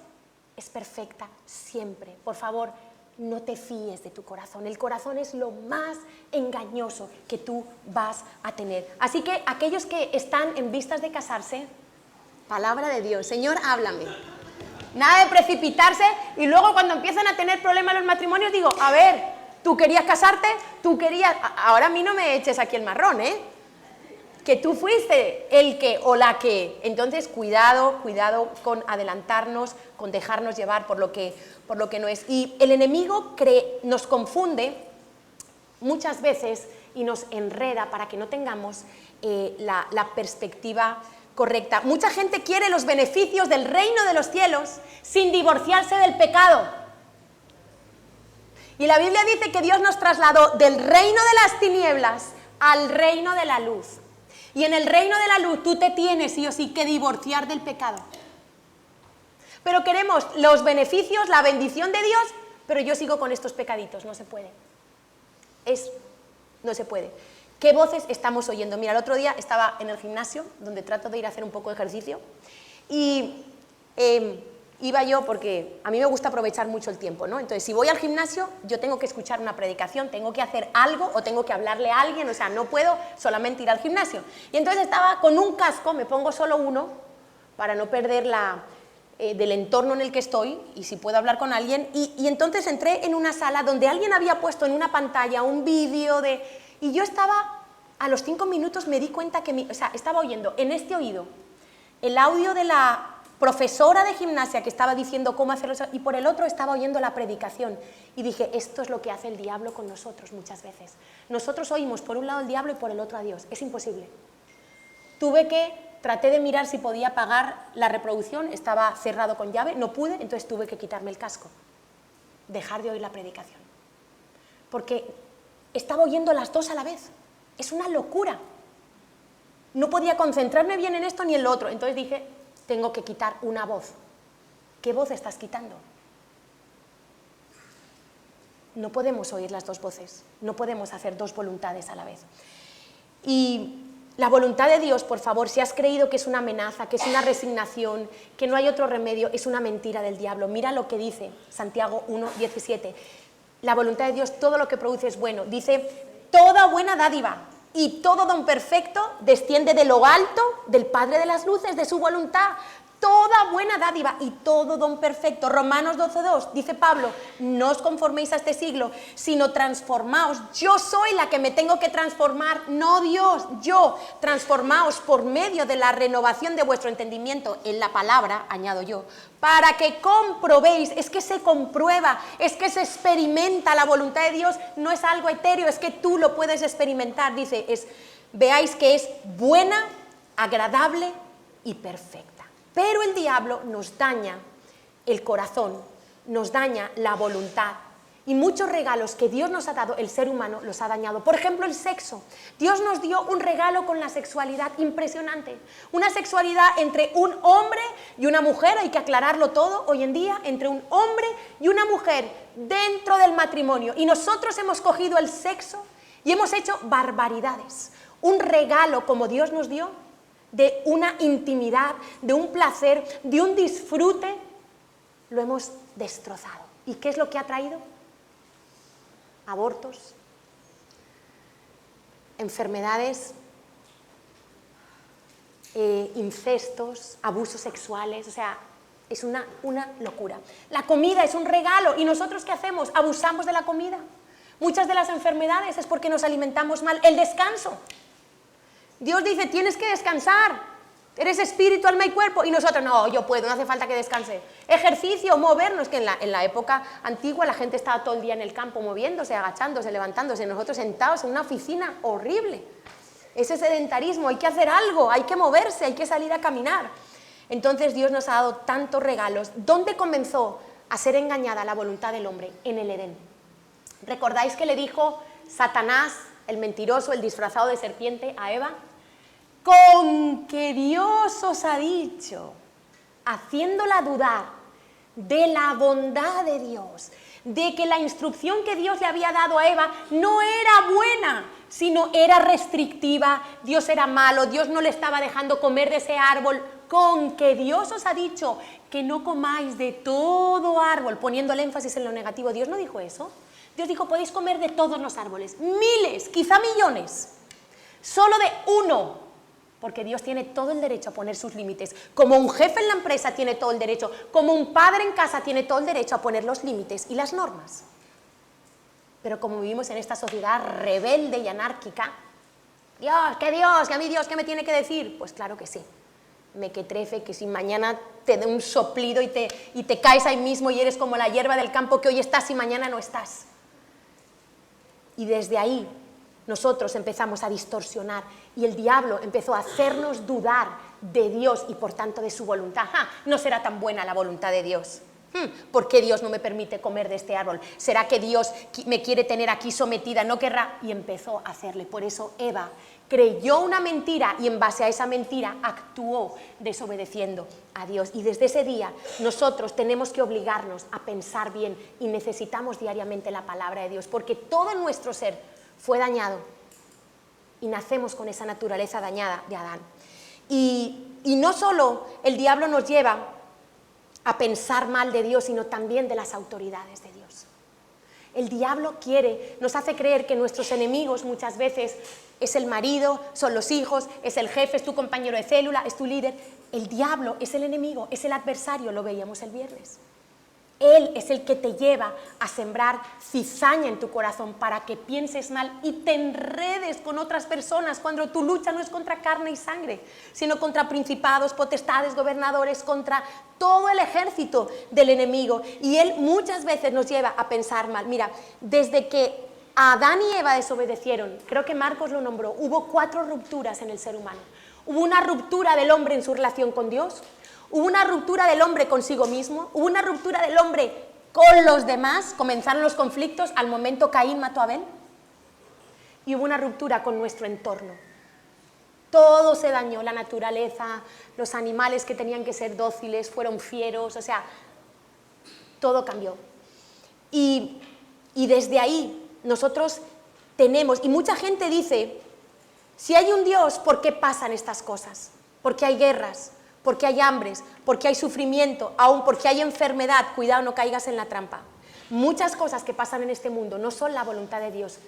es perfecta siempre. Por favor, no te fíes de tu corazón. El corazón es lo más engañoso que tú vas a tener. Así que aquellos que están en vistas de casarse, palabra de Dios, Señor, háblame. Nada de precipitarse, y luego cuando empiezan a tener problemas los matrimonios digo, a ver, tú querías casarte, tú querías... Ahora a mí no me eches aquí el marrón, ¿eh? Que tú fuiste el que o la que. Entonces, cuidado con adelantarnos, con dejarnos llevar por lo que no es. Y el enemigo nos confunde muchas veces y nos enreda para que no tengamos la perspectiva correcta. Mucha gente quiere los beneficios del reino de los cielos sin divorciarse del pecado. Y la Biblia dice que Dios nos trasladó del reino de las tinieblas al reino de la luz. Y en el reino de la luz tú te tienes sí o sí que divorciar del pecado. Pero queremos los beneficios, la bendición de Dios, pero yo sigo con estos pecaditos. No se puede. No se puede. ¿Qué voces estamos oyendo? Mira, el otro día estaba en el gimnasio, donde trato de ir a hacer un poco de ejercicio, y iba yo porque a mí me gusta aprovechar mucho el tiempo, ¿no? Entonces, si voy al gimnasio, yo tengo que escuchar una predicación, tengo que hacer algo o tengo que hablarle a alguien, o sea, no puedo solamente ir al gimnasio. Y entonces estaba con un casco, me pongo solo uno, para no perder del entorno en el que estoy, y si puedo hablar con alguien, y entonces entré en una sala donde alguien había puesto en una pantalla un vídeo y yo estaba, a los 5 minutos me di cuenta que, estaba oyendo en este oído el audio de la profesora de gimnasia que estaba diciendo cómo hacerlo, y por el otro estaba oyendo la predicación, y dije, esto es lo que hace el diablo con nosotros muchas veces. Nosotros oímos por un lado el diablo y por el otro a Dios, es imposible. Traté de mirar si podía apagar la reproducción, estaba cerrado con llave, no pude, entonces tuve que quitarme el casco, dejar de oír la predicación, porque estaba oyendo las dos a la vez, es una locura. No podía concentrarme bien en esto ni en lo otro, entonces dije, tengo que quitar una voz. ¿Qué voz estás quitando? No podemos oír las dos voces, no podemos hacer 2 voluntades a la vez. Y la voluntad de Dios, por favor, si has creído que es una amenaza, que es una resignación, que no hay otro remedio, es una mentira del diablo. Mira lo que dice Santiago 1:17. La voluntad de Dios, todo lo que produce es bueno. Dice, toda buena dádiva y todo don perfecto desciende de lo alto, del Padre de las luces, de su voluntad. Toda buena buena dádiva y todo don perfecto. Romanos 12:2, dice Pablo, no os conforméis a este siglo, sino transformaos. Yo soy la que me tengo que transformar, no Dios, yo. Transformaos por medio de la renovación de vuestro entendimiento, en la palabra, añado yo, para que comprobéis, es que se comprueba, es que se experimenta la voluntad de Dios, no es algo etéreo, es que tú lo puedes experimentar, dice, veáis que es buena, agradable y perfecta. Pero el diablo nos daña el corazón, nos daña la voluntad. Y muchos regalos que Dios nos ha dado, el ser humano los ha dañado. Por ejemplo, el sexo. Dios nos dio un regalo con la sexualidad impresionante. Una sexualidad entre un hombre y una mujer, hay que aclararlo todo hoy en día, entre un hombre y una mujer dentro del matrimonio. Y nosotros hemos cogido el sexo y hemos hecho barbaridades. Un regalo como Dios nos dio, de una intimidad, de un placer, de un disfrute, lo hemos destrozado. ¿Y qué es lo que ha traído? Abortos, enfermedades, incestos, abusos sexuales, o sea, es una locura. La comida es un regalo, ¿y nosotros qué hacemos? Abusamos de la comida. Muchas de las enfermedades es porque nos alimentamos mal. El descanso. Dios dice, tienes que descansar, eres espíritu, alma y cuerpo, y nosotros, no, yo puedo, no hace falta que descanse. Ejercicio, movernos, que en la época antigua la gente estaba todo el día en el campo moviéndose, agachándose, levantándose, nosotros sentados en una oficina horrible. Ese sedentarismo, hay que hacer algo, hay que moverse, hay que salir a caminar. Entonces Dios nos ha dado tantos regalos. ¿Dónde comenzó a ser engañada la voluntad del hombre? En el Edén. ¿Recordáis que le dijo Satanás, el mentiroso, el disfrazado de serpiente, a Eva? Con que Dios os ha dicho, haciéndola dudar de la bondad de Dios, de que la instrucción que Dios le había dado a Eva no era buena, sino era restrictiva, Dios era malo, Dios no le estaba dejando comer de ese árbol. Con que Dios os ha dicho que no comáis de todo árbol, poniendo el énfasis en lo negativo. Dios no dijo eso. Dios dijo, podéis comer de todos los árboles, miles, quizá millones, solo de uno, porque Dios tiene todo el derecho a poner sus límites. Como un jefe en la empresa tiene todo el derecho, como un padre en casa tiene todo el derecho a poner los límites y las normas. Pero como vivimos en esta sociedad rebelde y anárquica, Dios, que a mí Dios, ¿qué me tiene que decir? Pues claro que sí. Mequetrefe, que si mañana te dé un soplido y te caes ahí mismo y eres como la hierba del campo que hoy estás y mañana no estás. Y desde ahí nosotros empezamos a distorsionar y el diablo empezó a hacernos dudar de Dios y por tanto de su voluntad. No será tan buena la voluntad de Dios. ¿Por qué Dios no me permite comer de este árbol? ¿Será que Dios me quiere tener aquí sometida? No querrá. Y empezó a hacerle. Por eso Eva creyó una mentira y en base a esa mentira actuó desobedeciendo a Dios. Y desde ese día nosotros tenemos que obligarnos a pensar bien y necesitamos diariamente la palabra de Dios, porque todo nuestro ser fue dañado y nacemos con esa naturaleza dañada de Adán. Y no solo el diablo nos lleva a pensar mal de Dios, sino también de las autoridades de Dios. El diablo nos hace creer que nuestros enemigos muchas veces es el marido, son los hijos, es el jefe, es tu compañero de célula, es tu líder. El diablo es el enemigo, es el adversario, lo veíamos el viernes. Él es el que te lleva a sembrar cizaña en tu corazón para que pienses mal y te enredes con otras personas cuando tu lucha no es contra carne y sangre, sino contra principados, potestades, gobernadores, contra todo el ejército del enemigo. Y él muchas veces nos lleva a pensar mal. Mira, desde que Adán y Eva desobedecieron, creo que Marcos lo nombró, hubo 4 rupturas en el ser humano. Hubo una ruptura del hombre en su relación con Dios. Hubo una ruptura del hombre consigo mismo, hubo una ruptura del hombre con los demás, comenzaron los conflictos, al momento Caín mató a Abel, y hubo una ruptura con nuestro entorno. Todo se dañó, la naturaleza, los animales que tenían que ser dóciles fueron fieros, o sea, todo cambió. Y desde ahí nosotros tenemos, y mucha gente dice, si hay un Dios, ¿por qué pasan estas cosas? ¿Por qué hay guerras? Porque hay hambres, porque hay sufrimiento, aún porque hay enfermedad. Cuidado, no caigas en la trampa. Muchas cosas que pasan en este mundo no son la voluntad de Dios,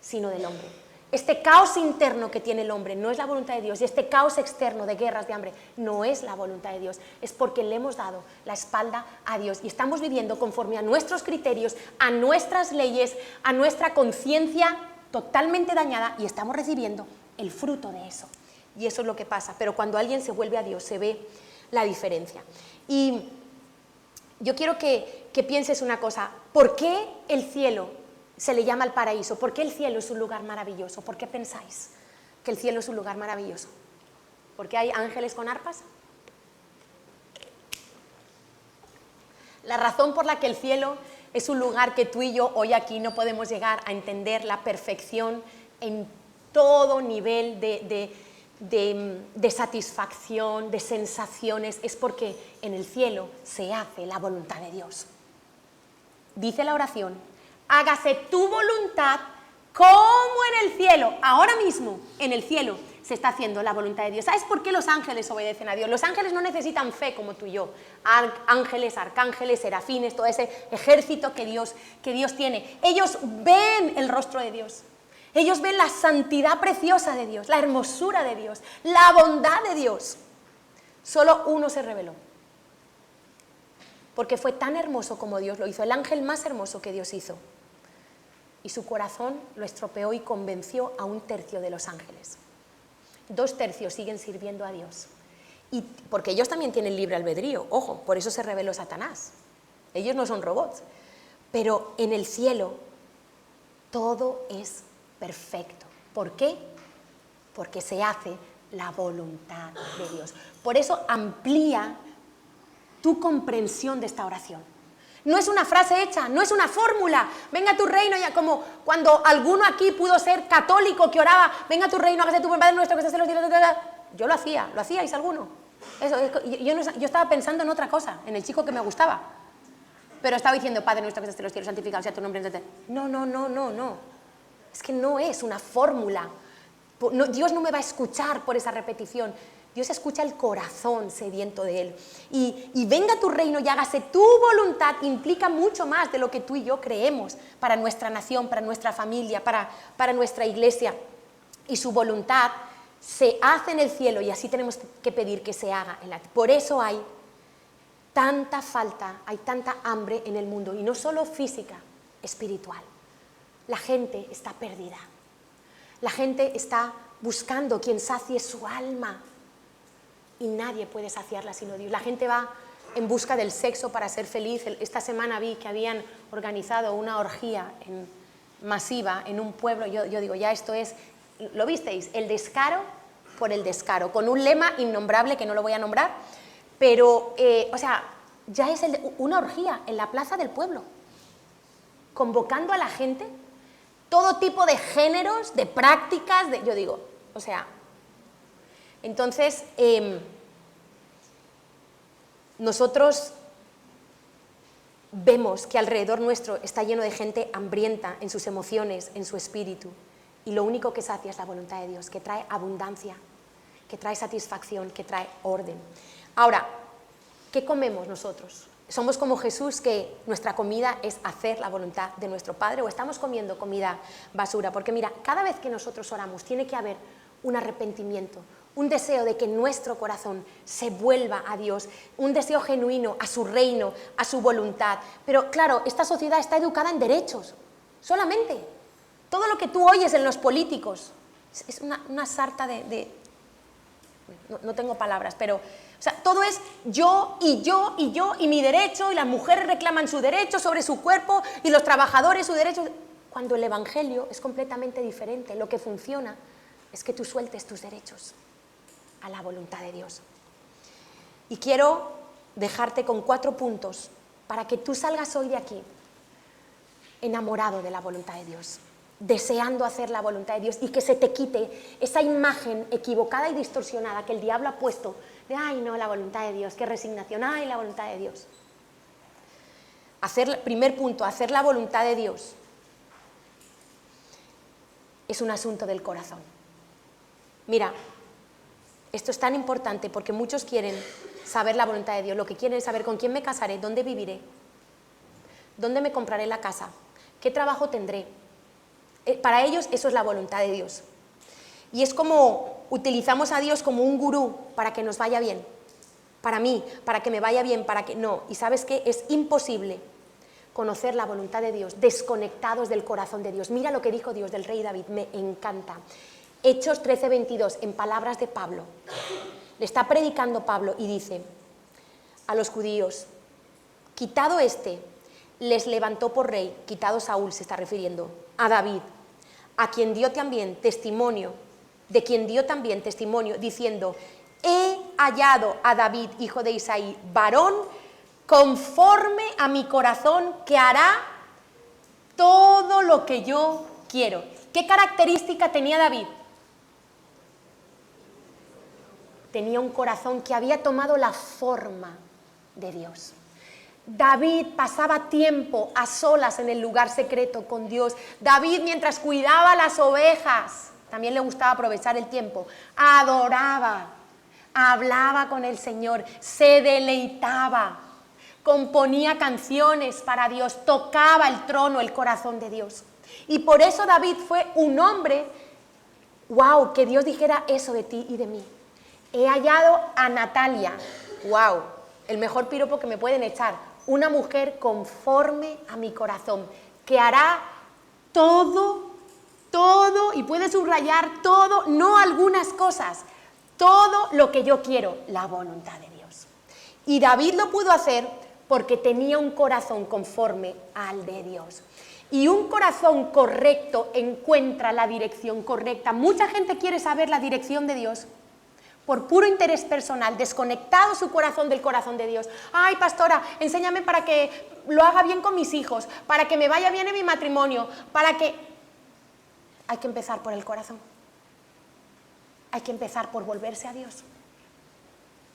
sino del hombre. Este caos interno que tiene el hombre no es la voluntad de Dios, y este caos externo de guerras, de hambre, no es la voluntad de Dios. Es porque le hemos dado la espalda a Dios y estamos viviendo conforme a nuestros criterios, a nuestras leyes, a nuestra conciencia totalmente dañada, y estamos recibiendo el fruto de eso. Y eso es lo que pasa. Pero cuando alguien se vuelve a Dios, se ve la diferencia. Y yo quiero que pienses una cosa. ¿Por qué el cielo se le llama el paraíso? ¿Por qué el cielo es un lugar maravilloso? ¿Por qué pensáis que el cielo es un lugar maravilloso? ¿Por qué hay ángeles con arpas? La razón por la que el cielo es un lugar que tú y yo hoy aquí no podemos llegar a entender la perfección en todo nivel de satisfacción, de sensaciones, es porque en el cielo se hace la voluntad de Dios. Dice la oración: hágase tu voluntad como en el cielo. Ahora mismo, en el cielo, se está haciendo la voluntad de Dios. ¿Sabes por qué los ángeles obedecen a Dios? Los ángeles no necesitan fe como tú y yo. Ángeles, arcángeles, serafines, todo ese ejército que Dios tiene. Ellos ven el rostro de Dios. Ellos ven la santidad preciosa de Dios, la hermosura de Dios, la bondad de Dios. Solo uno se rebeló, porque fue tan hermoso como Dios lo hizo, el ángel más hermoso que Dios hizo. Y su corazón lo estropeó y convenció a 1/3 de los ángeles. 2/3 siguen sirviendo a Dios. Y porque ellos también tienen libre albedrío, ojo, por eso se rebeló Satanás. Ellos no son robots. Pero en el cielo todo es perfecto. ¿Por qué? Porque se hace la voluntad de Dios. Por eso amplía tu comprensión de esta oración. No es una frase hecha, no es una fórmula. Venga tu reino, ya como cuando alguno aquí pudo ser católico que oraba, venga tu reino, hágase tu voluntad, nuestro que estás en los cielos. Yo lo hacía, ¿lo hacíais alguno? Yo estaba pensando en otra cosa, en el chico que me gustaba. Pero estaba diciendo: Padre nuestro que estás en los cielos, santificado sea tu nombre. No. Es que no es una fórmula. Dios no me va a escuchar por esa repetición. Dios escucha el corazón sediento de Él. Y venga tu reino y hágase tu voluntad implica mucho más de lo que tú y yo creemos para nuestra nación, para nuestra familia, para nuestra iglesia. Y su voluntad se hace en el cielo, y así tenemos que pedir que se haga en la tierra. Por eso hay tanta falta, hay tanta hambre en el mundo, y no solo física, espiritual. La gente está perdida. La gente está buscando quien sacie su alma. Y nadie puede saciarla sino Dios. La gente va en busca del sexo para ser feliz. Esta semana vi que habían organizado una orgía masiva en un pueblo. Yo digo, ya esto es, ¿lo visteis? El descaro por el descaro, con un lema innombrable que no lo voy a nombrar, pero, ya es una orgía en la plaza del pueblo, convocando a la gente, todo tipo de géneros, de prácticas, yo digo, entonces, nosotros vemos que alrededor nuestro está lleno de gente hambrienta en sus emociones, en su espíritu, y lo único que sacia es la voluntad de Dios, que trae abundancia, que trae satisfacción, que trae orden. Ahora, ¿qué comemos nosotros? ¿Somos como Jesús, que nuestra comida es hacer la voluntad de nuestro Padre, o estamos comiendo comida basura? Porque mira, cada vez que nosotros oramos tiene que haber un arrepentimiento, un deseo de que nuestro corazón se vuelva a Dios, un deseo genuino a su reino, a su voluntad. Pero claro, esta sociedad está educada en derechos, solamente. Todo lo que tú oyes en los políticos es una sarta no tengo palabras, pero todo es yo y yo y yo y mi derecho, y las mujeres reclaman su derecho sobre su cuerpo y los trabajadores su derecho, cuando el Evangelio es completamente diferente. Lo que funciona es que tú sueltes tus derechos a la voluntad de Dios. Y quiero dejarte con 4 puntos para que tú salgas hoy de aquí enamorado de la voluntad de Dios, deseando hacer la voluntad de Dios, y que se te quite esa imagen equivocada y distorsionada que el diablo ha puesto de, ay no, la voluntad de Dios, qué resignación, ay, la voluntad de Dios. Primer punto, hacer la voluntad de Dios es un asunto del corazón. Mira, esto es tan importante porque muchos quieren saber la voluntad de Dios. Lo que quieren es saber con quién me casaré, dónde viviré, dónde me compraré la casa, qué trabajo tendré, Para ellos eso es la voluntad de Dios. Y es como utilizamos a Dios como un gurú para que nos vaya bien. Para mí, para que me vaya bien, para que... No, y ¿sabes qué? Es imposible conocer la voluntad de Dios desconectados del corazón de Dios. Mira lo que dijo Dios del rey David, me encanta. Hechos 13:22, en palabras de Pablo. Le está predicando Pablo y dice a los judíos, quitado este, les levantó por rey, quitado Saúl, se está refiriendo a David, a quien dio también testimonio, de quien dio también testimonio, diciendo, he hallado a David, hijo de Isaí, varón conforme a mi corazón, que hará todo lo que yo quiero. ¿Qué característica tenía David? Tenía un corazón que había tomado la forma de Dios. David pasaba tiempo a solas en el lugar secreto con Dios. David, mientras cuidaba las ovejas, también le gustaba aprovechar el tiempo, adoraba, hablaba con el Señor, se deleitaba, componía canciones para Dios, tocaba el trono, el corazón de Dios. Y por eso David fue un hombre, wow, que Dios dijera eso de ti y de mí. He hallado a Natalia, wow, el mejor piropo que me pueden echar, una mujer conforme a mi corazón, que hará todo, y puede subrayar todo, no algunas cosas, todo lo que yo quiero, la voluntad de Dios. Y David lo pudo hacer porque tenía un corazón conforme al de Dios. Y un corazón correcto encuentra la dirección correcta. Mucha gente quiere saber la dirección de Dios por puro interés personal, desconectado su corazón del corazón de Dios. Ay, pastora, enséñame para que lo haga bien con mis hijos, para que me vaya bien en mi matrimonio, para que... Hay que empezar por el corazón. Hay que empezar por volverse a Dios.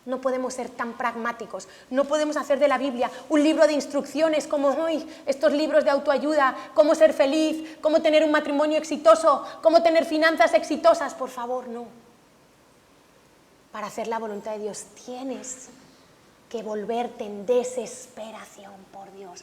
No podemos ser tan pragmáticos, no podemos hacer de la Biblia un libro de instrucciones como hoy, estos libros de autoayuda, cómo ser feliz, cómo tener un matrimonio exitoso, cómo tener finanzas exitosas. Por favor, no. Para hacer la voluntad de Dios tienes que volverte en desesperación por Dios,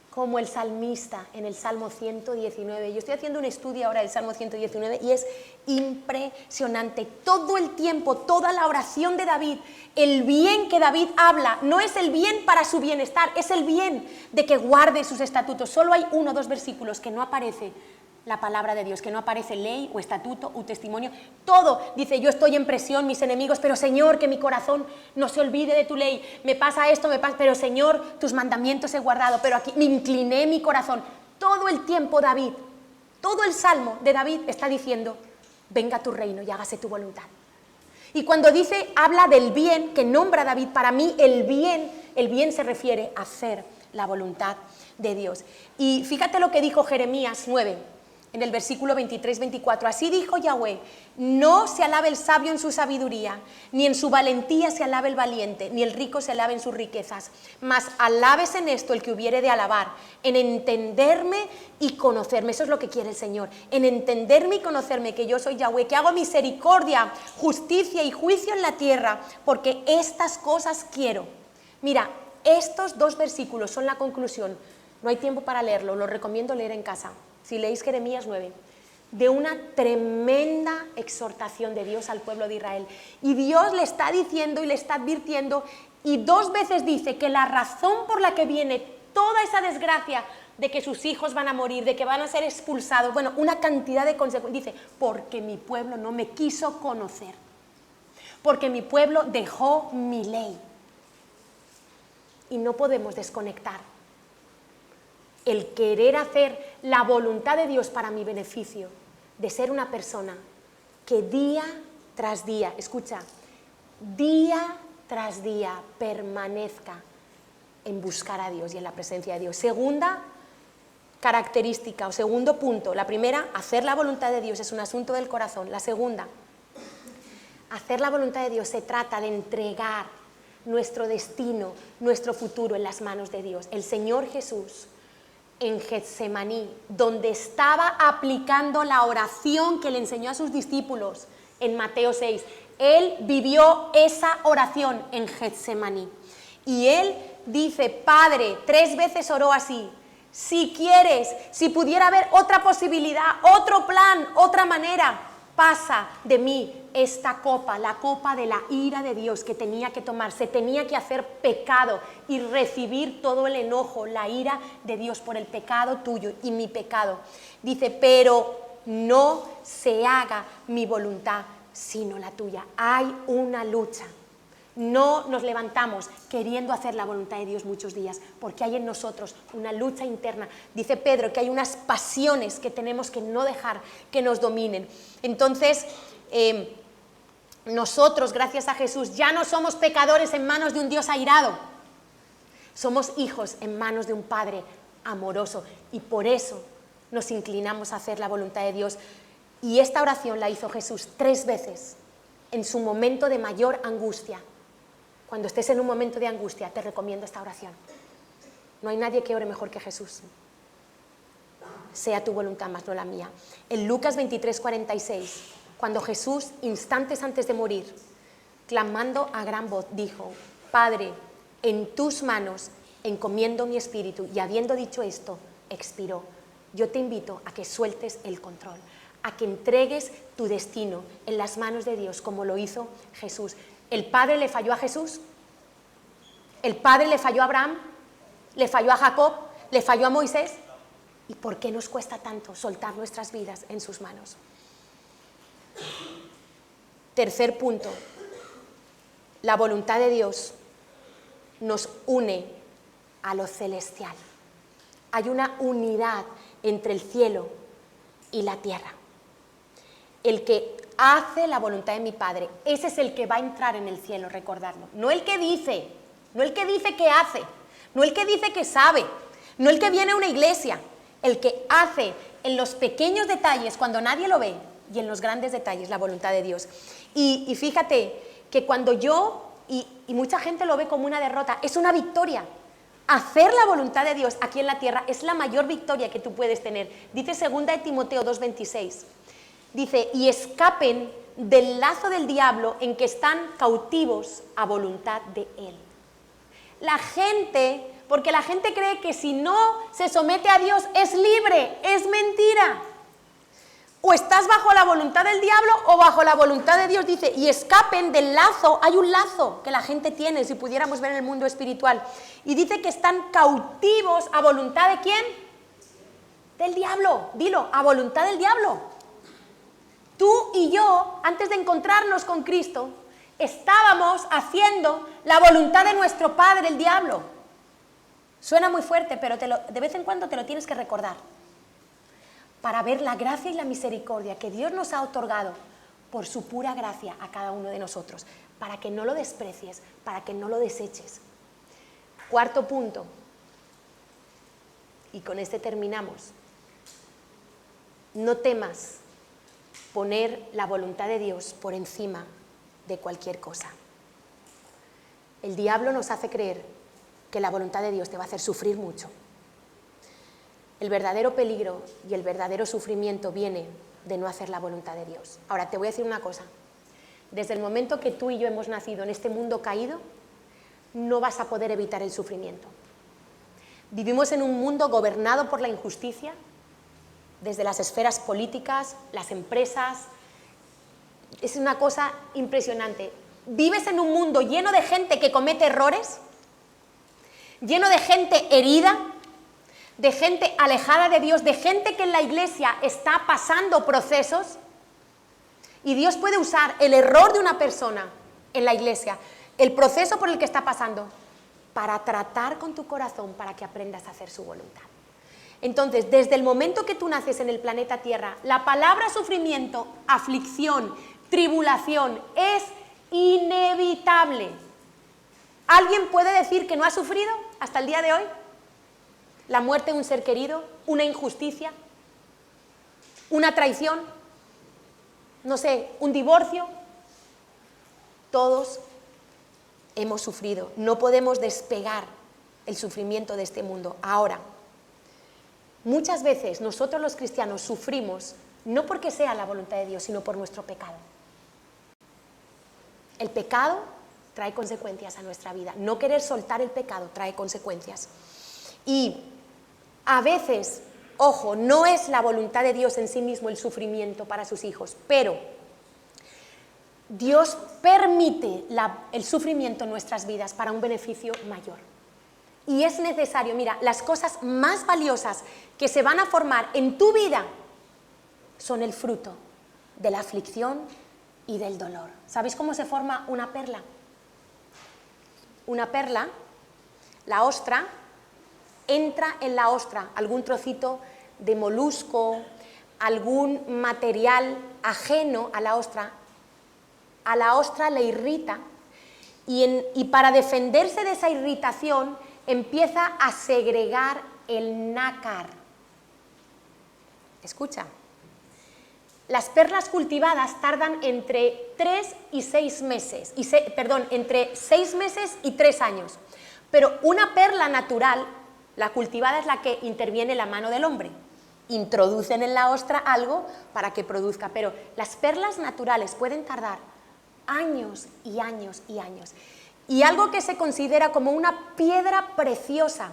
como el salmista en el Salmo 119. Yo estoy haciendo un estudio ahora del Salmo 119 y es impresionante. Todo el tiempo, toda la oración de David, el bien que David habla, no es el bien para su bienestar, es el bien de que guarde sus estatutos. Solo hay 1 o 2 versículos que no aparece la palabra de Dios, que no aparece ley o estatuto o testimonio. Todo dice, yo estoy en presión, mis enemigos, pero Señor, que mi corazón no se olvide de tu ley. Me pasa esto, pero Señor, tus mandamientos he guardado, pero aquí me incliné mi corazón. Todo el tiempo David, todo el salmo de David está diciendo, venga tu reino y hágase tu voluntad. Y cuando dice, habla del bien, que nombra David, para mí el bien se refiere a hacer la voluntad de Dios. Y fíjate lo que dijo Jeremías 9, en el versículo 23-24, así dijo Yahweh, no se alabe el sabio en su sabiduría, ni en su valentía se alabe el valiente, ni el rico se alabe en sus riquezas, mas alabes en esto el que hubiere de alabar, en entenderme y conocerme. Eso es lo que quiere el Señor, en entenderme y conocerme, que yo soy Yahweh, que hago misericordia, justicia y juicio en la tierra, porque estas cosas quiero. Mira, estos 2 versículos son la conclusión. No hay tiempo para leerlo, lo recomiendo leer en casa. Si leéis Jeremías 9, de una tremenda exhortación de Dios al pueblo de Israel. Y Dios le está diciendo y le está advirtiendo, y 2 veces dice que la razón por la que viene toda esa desgracia de que sus hijos van a morir, de que van a ser expulsados, bueno, una cantidad de consecuencias, dice, porque mi pueblo no me quiso conocer, porque mi pueblo dejó mi ley. Y no podemos desconectar el querer hacer la voluntad de Dios para mi beneficio, de ser una persona que día tras día, escucha, día tras día permanezca en buscar a Dios y en la presencia de Dios. Segunda característica o segundo punto, la primera, hacer la voluntad de Dios es un asunto del corazón. La segunda, hacer la voluntad de Dios se trata de entregar nuestro destino, nuestro futuro en las manos de Dios. El Señor Jesús, en Getsemaní, donde estaba aplicando la oración que le enseñó a sus discípulos en Mateo 6, Él vivió esa oración en Getsemaní. Y Él dice, Padre, 3 veces oró así, Si quieres, si pudiera haber otra posibilidad, otro plan, otra manera, pasa de mí esta copa, la copa de la ira de Dios que tenía que tomar, se tenía que hacer pecado y recibir todo el enojo, la ira de Dios por el pecado tuyo y mi pecado. Dice, pero no se haga mi voluntad, sino la tuya. Hay una lucha. No nos levantamos queriendo hacer la voluntad de Dios muchos días, porque hay en nosotros una lucha interna. Dice Pedro que hay unas pasiones que tenemos que no dejar que nos dominen. Entonces, nosotros, gracias a Jesús, ya no somos pecadores en manos de un Dios airado. Somos hijos en manos de un Padre amoroso, y por eso nos inclinamos a hacer la voluntad de Dios. Y esta oración la hizo Jesús 3 veces en su momento de mayor angustia. Cuando estés en un momento de angustia, te recomiendo esta oración. No hay nadie que ore mejor que Jesús. Sea tu voluntad, más no la mía. En Lucas 23:46, cuando Jesús, instantes antes de morir, clamando a gran voz, dijo, Padre, en tus manos encomiendo mi espíritu. Y habiendo dicho esto, expiró. Yo te invito a que sueltes el control, a que entregues tu destino en las manos de Dios, como lo hizo Jesús. ¿El Padre le falló a Jesús? ¿El Padre le falló a Abraham? ¿Le falló a Jacob? ¿Le falló a Moisés? ¿Y por qué nos cuesta tanto soltar nuestras vidas en sus manos? Tercer punto, la voluntad de Dios nos une a lo celestial. Hay una unidad entre el cielo y la tierra. El que hace la voluntad de mi Padre, ese es el que va a entrar en el cielo, recordarlo. No el que dice, no el que dice que hace, no el que dice que sabe, no el que viene a una iglesia, el que hace en los pequeños detalles cuando nadie lo ve y en los grandes detalles la voluntad de Dios. Y fíjate que cuando yo, y mucha gente lo ve como una derrota, es una victoria. Hacer la voluntad de Dios aquí en la tierra es la mayor victoria que tú puedes tener. Dice 2 Timoteo 2:26. Dice, y escapen del lazo del diablo en que están cautivos a voluntad de él. La gente, porque la gente cree que si no se somete a Dios es libre, es mentira. O estás bajo la voluntad del diablo o bajo la voluntad de Dios. Dice, y escapen del lazo. Hay un lazo que la gente tiene, si pudiéramos ver en el mundo espiritual. Y dice que están cautivos a voluntad de ¿quién? Del diablo. Dilo, a voluntad del diablo. Tú y yo, antes de encontrarnos con Cristo, estábamos haciendo la voluntad de nuestro padre, el diablo. Suena muy fuerte, pero de vez en cuando te lo tienes que recordar, para ver la gracia y la misericordia que Dios nos ha otorgado por su pura gracia a cada uno de nosotros, para que no lo desprecies, para que no lo deseches. Cuarto punto, y con este terminamos. No temas poner la voluntad de Dios por encima de cualquier cosa. El diablo nos hace creer que la voluntad de Dios te va a hacer sufrir mucho. El verdadero peligro y el verdadero sufrimiento viene de no hacer la voluntad de Dios. Ahora, te voy a decir una cosa. Desde el momento que tú y yo hemos nacido en este mundo caído, no vas a poder evitar el sufrimiento. Vivimos en un mundo gobernado por la injusticia, desde las esferas políticas, las empresas. Es una cosa impresionante. Vives en un mundo lleno de gente que comete errores, lleno de gente herida, de gente alejada de Dios, de gente que en la iglesia está pasando procesos, y Dios puede usar el error de una persona en la iglesia, el proceso por el que está pasando, para tratar con tu corazón, para que aprendas a hacer su voluntad. Entonces, desde el momento que tú naces en el planeta Tierra, la palabra sufrimiento, aflicción, tribulación es inevitable. ¿Alguien puede decir que no ha sufrido hasta el día de hoy? La muerte de un ser querido, una injusticia, una traición, no sé, un divorcio. Todos hemos sufrido. No podemos despegar el sufrimiento de este mundo. Ahora, muchas veces nosotros los cristianos sufrimos no porque sea la voluntad de Dios, sino por nuestro pecado. El pecado trae consecuencias a nuestra vida. No querer soltar el pecado trae consecuencias. Y A veces, ojo, no es la voluntad de Dios en sí mismo el sufrimiento para sus hijos, pero Dios permite el sufrimiento en nuestras vidas para un beneficio mayor. Y es necesario, mira, las cosas más valiosas que se van a formar en tu vida son el fruto de la aflicción y del dolor. ¿Sabéis cómo se forma una perla? Una perla, la ostra, entra en la ostra algún trocito de molusco, algún material ajeno a la ostra le irrita y para defenderse de esa irritación empieza a segregar el nácar. Escucha, las perlas cultivadas tardan entre 3 y 6 meses, entre 6 meses y 3 años, pero una perla natural, la cultivada, es la que interviene la mano del hombre. Introducen en la ostra algo para que produzca, pero las perlas naturales pueden tardar años y años y años. Y algo que se considera como una piedra preciosa,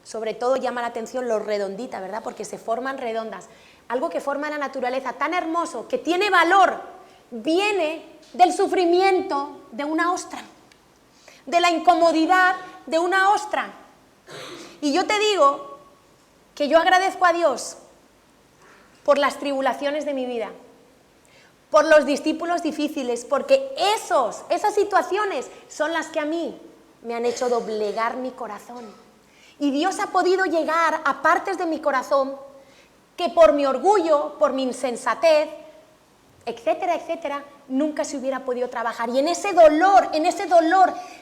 sobre todo llama la atención lo redondita, ¿verdad? Porque se forman redondas. Algo que forma la naturaleza tan hermoso, que tiene valor, viene del sufrimiento de una ostra, de la incomodidad de una ostra. Y yo te digo que yo agradezco a Dios por las tribulaciones de mi vida, por los discípulos difíciles, porque esas situaciones son las que a mí me han hecho doblegar mi corazón. Y Dios ha podido llegar a partes de mi corazón que por mi orgullo, por mi insensatez, etcétera, etcétera, nunca se hubiera podido trabajar. Y en ese dolor,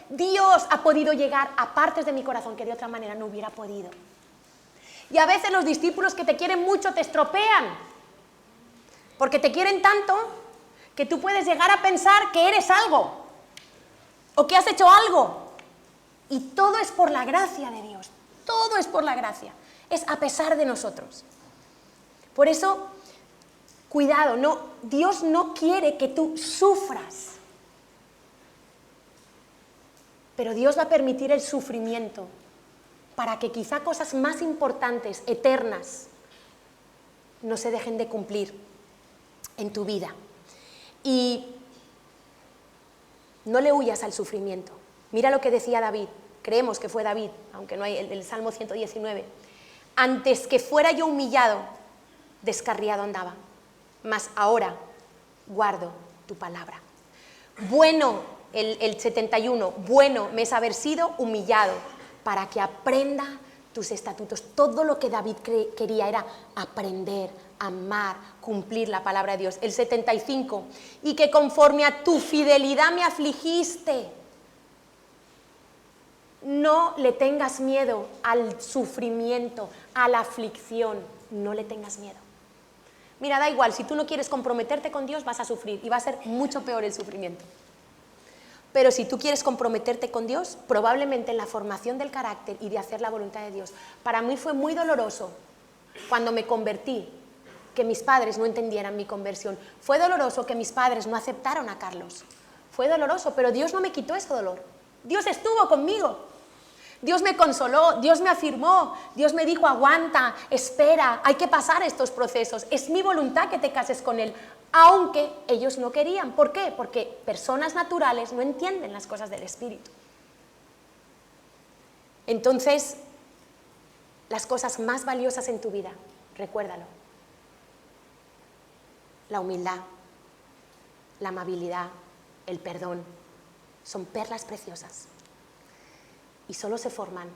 Dios ha podido llegar a partes de mi corazón que de otra manera no hubiera podido. Y a veces los discípulos que te quieren mucho te estropean, porque te quieren tanto que tú puedes llegar a pensar que eres algo o que has hecho algo. Y todo es por la gracia de Dios, todo es por la gracia, es a pesar de nosotros. Por eso, cuidado, Dios no quiere que tú sufras, pero Dios va a permitir el sufrimiento para que quizá cosas más importantes, eternas, no se dejen de cumplir en tu vida. Y no le huyas al sufrimiento. Mira lo que decía David, creemos que fue David, aunque no hay el Salmo 119. Antes que fuera yo humillado, descarriado andaba, mas ahora guardo tu palabra. Bueno, el 71, bueno me es haber sido humillado para que aprenda tus estatutos. Todo lo que David quería era aprender, amar, cumplir la palabra de Dios. El 75, y que conforme a tu fidelidad me afligiste. No le tengas miedo al sufrimiento, a la aflicción, no le tengas miedo. Mira, da igual, si tú no quieres comprometerte con Dios vas a sufrir y va a ser mucho peor el sufrimiento. Pero si tú quieres comprometerte con Dios, probablemente en la formación del carácter y de hacer la voluntad de Dios. Para mí fue muy doloroso cuando me convertí, que mis padres no entendieran mi conversión. Fue doloroso que mis padres no aceptaran a Carlos. Fue doloroso, pero Dios no me quitó ese dolor. Dios estuvo conmigo. Dios me consoló, Dios me afirmó, Dios me dijo, aguanta, espera, hay que pasar estos procesos. Es mi voluntad que te cases con Él, aunque ellos no querían. ¿Por qué? Porque personas naturales no entienden las cosas del Espíritu. Entonces, las cosas más valiosas en tu vida, recuérdalo. La humildad, la amabilidad, el perdón, son perlas preciosas. Y solo se forman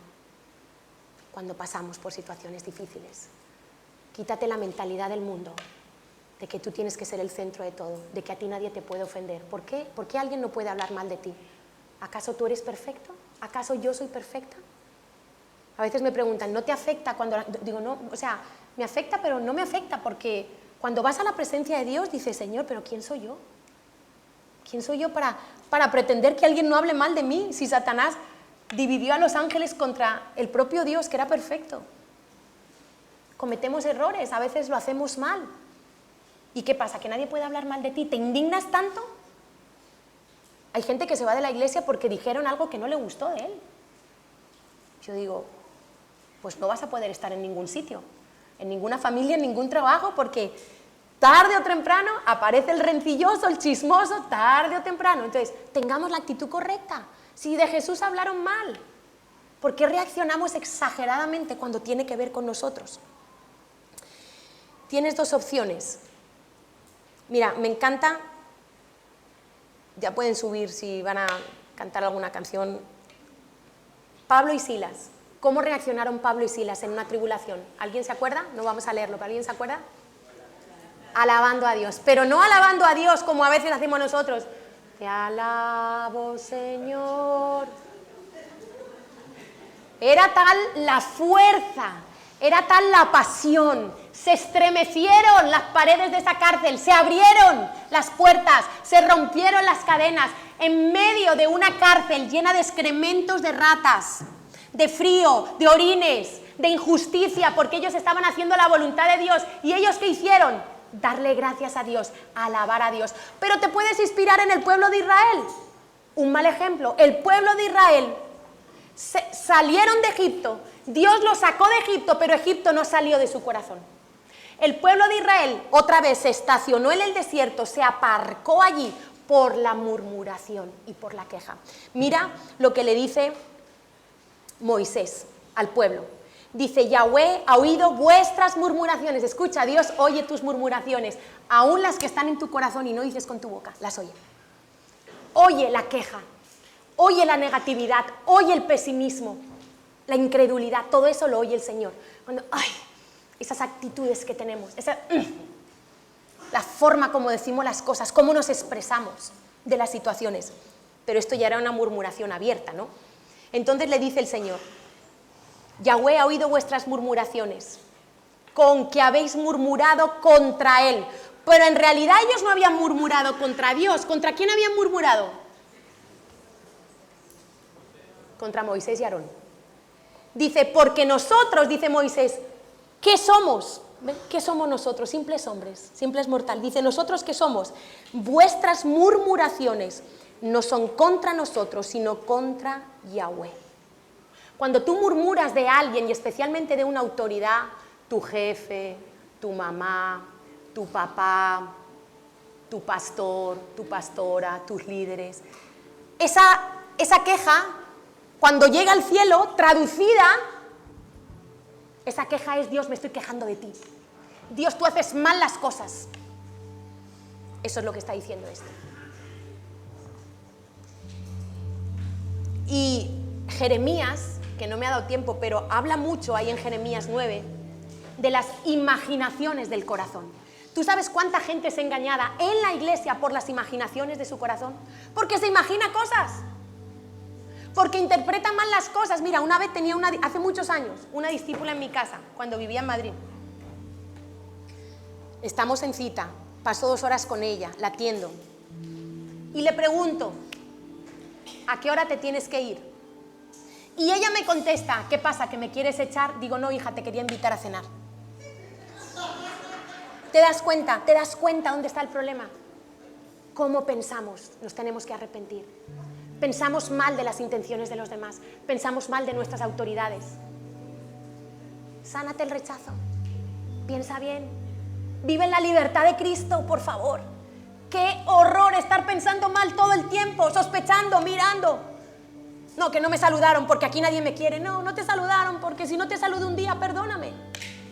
cuando pasamos por situaciones difíciles. Quítate la mentalidad del mundo, de que tú tienes que ser el centro de todo, de que a ti nadie te puede ofender. ¿Por qué? ¿Por qué alguien no puede hablar mal de ti? ¿Acaso tú eres perfecto? ¿Acaso yo soy perfecta? A veces me preguntan, ¿no te afecta cuando...? Digo, no, o sea, me afecta, pero no me afecta, porque cuando vas a la presencia de Dios, dices, Señor, ¿pero quién soy yo? ¿Quién soy yo para pretender que alguien no hable mal de mí si Satanás dividió a los ángeles contra el propio Dios, que era perfecto? Cometemos errores, a veces lo hacemos mal. ¿Y qué pasa? ¿Que nadie puede hablar mal de ti? ¿Te indignas tanto? Hay gente que se va de la iglesia porque dijeron algo que no le gustó de él. Yo digo, pues no vas a poder estar en ningún sitio, en ninguna familia, en ningún trabajo, porque tarde o temprano aparece el rencilloso, el chismoso, tarde o temprano. Entonces, tengamos la actitud correcta. Si de Jesús hablaron mal, ¿por qué reaccionamos exageradamente cuando tiene que ver con nosotros? Tienes dos opciones. Mira, me encanta, ya pueden subir si van a cantar alguna canción, Pablo y Silas. ¿Cómo reaccionaron Pablo y Silas en una tribulación? ¿Alguien se acuerda? No vamos a leerlo, pero ¿alguien se acuerda? Alabando a Dios, pero no alabando a Dios como a veces hacemos nosotros. Te alabo, Señor. Era tal la fuerza, era tal la pasión, se estremecieron las paredes de esa cárcel, se abrieron las puertas, se rompieron las cadenas, en medio de una cárcel llena de excrementos de ratas, de frío, de orines, de injusticia, porque ellos estaban haciendo la voluntad de Dios. ¿Y ellos qué hicieron? Darle gracias a Dios, alabar a Dios. Pero te puedes inspirar en el pueblo de Israel. Un mal ejemplo, el pueblo de Israel salieron de Egipto, Dios los sacó de Egipto, pero Egipto no salió de su corazón. El pueblo de Israel otra vez se estacionó en el desierto, se aparcó allí por la murmuración y por la queja. Mira lo que le dice Moisés al pueblo. Dice, Yahweh ha oído vuestras murmuraciones. Escucha, Dios oye tus murmuraciones, aún las que están en tu corazón y no dices con tu boca, las oye. Oye la queja, oye la negatividad, oye el pesimismo, la incredulidad, todo eso lo oye el Señor. Cuando, esas actitudes que tenemos, la forma como decimos las cosas, cómo nos expresamos de las situaciones. Pero esto ya era una murmuración abierta, ¿no? Entonces le dice el Señor, Yahweh ha oído vuestras murmuraciones, con que habéis murmurado contra Él. Pero en realidad ellos no habían murmurado contra Dios. ¿Contra quién habían murmurado? Contra Moisés y Aarón. Dice, porque nosotros, dice Moisés, ¿qué somos? ¿Ven? ¿Qué somos nosotros? Simples hombres, simples mortales. Dice, ¿nosotros qué somos? Vuestras murmuraciones no son contra nosotros, sino contra Yahweh. Cuando tú murmuras de alguien, y especialmente de una autoridad, tu jefe, tu mamá, tu papá, tu pastor, tu pastora, tus líderes, esa queja, cuando llega al cielo, traducida, esa queja es, Dios, me estoy quejando de ti. Dios, tú haces mal las cosas. Eso es lo que está diciendo esto. Y Jeremías, que no me ha dado tiempo, pero habla mucho ahí en Jeremías 9, de las imaginaciones del corazón. ¿Tú sabes cuánta gente es engañada en la iglesia por las imaginaciones de su corazón? Porque se imagina cosas, porque interpreta mal las cosas. Mira, una vez tenía hace muchos años, una discípula en mi casa, cuando vivía en Madrid. Estamos en cita, paso 2 horas con ella, la atiendo, y le pregunto, ¿a qué hora te tienes que ir? Y ella me contesta, ¿qué pasa, que me quieres echar? Digo, no, hija, te quería invitar a cenar. ¿Te das cuenta? ¿Te das cuenta dónde está el problema? ¿Cómo pensamos? Nos tenemos que arrepentir. Pensamos mal de las intenciones de los demás, pensamos mal de nuestras autoridades. Sánate el rechazo, piensa bien, vive en la libertad de Cristo, por favor. Qué horror estar pensando mal todo el tiempo, sospechando, mirando. No, que no me saludaron porque aquí nadie me quiere. No, no te saludaron porque si no te saludo un día, perdóname.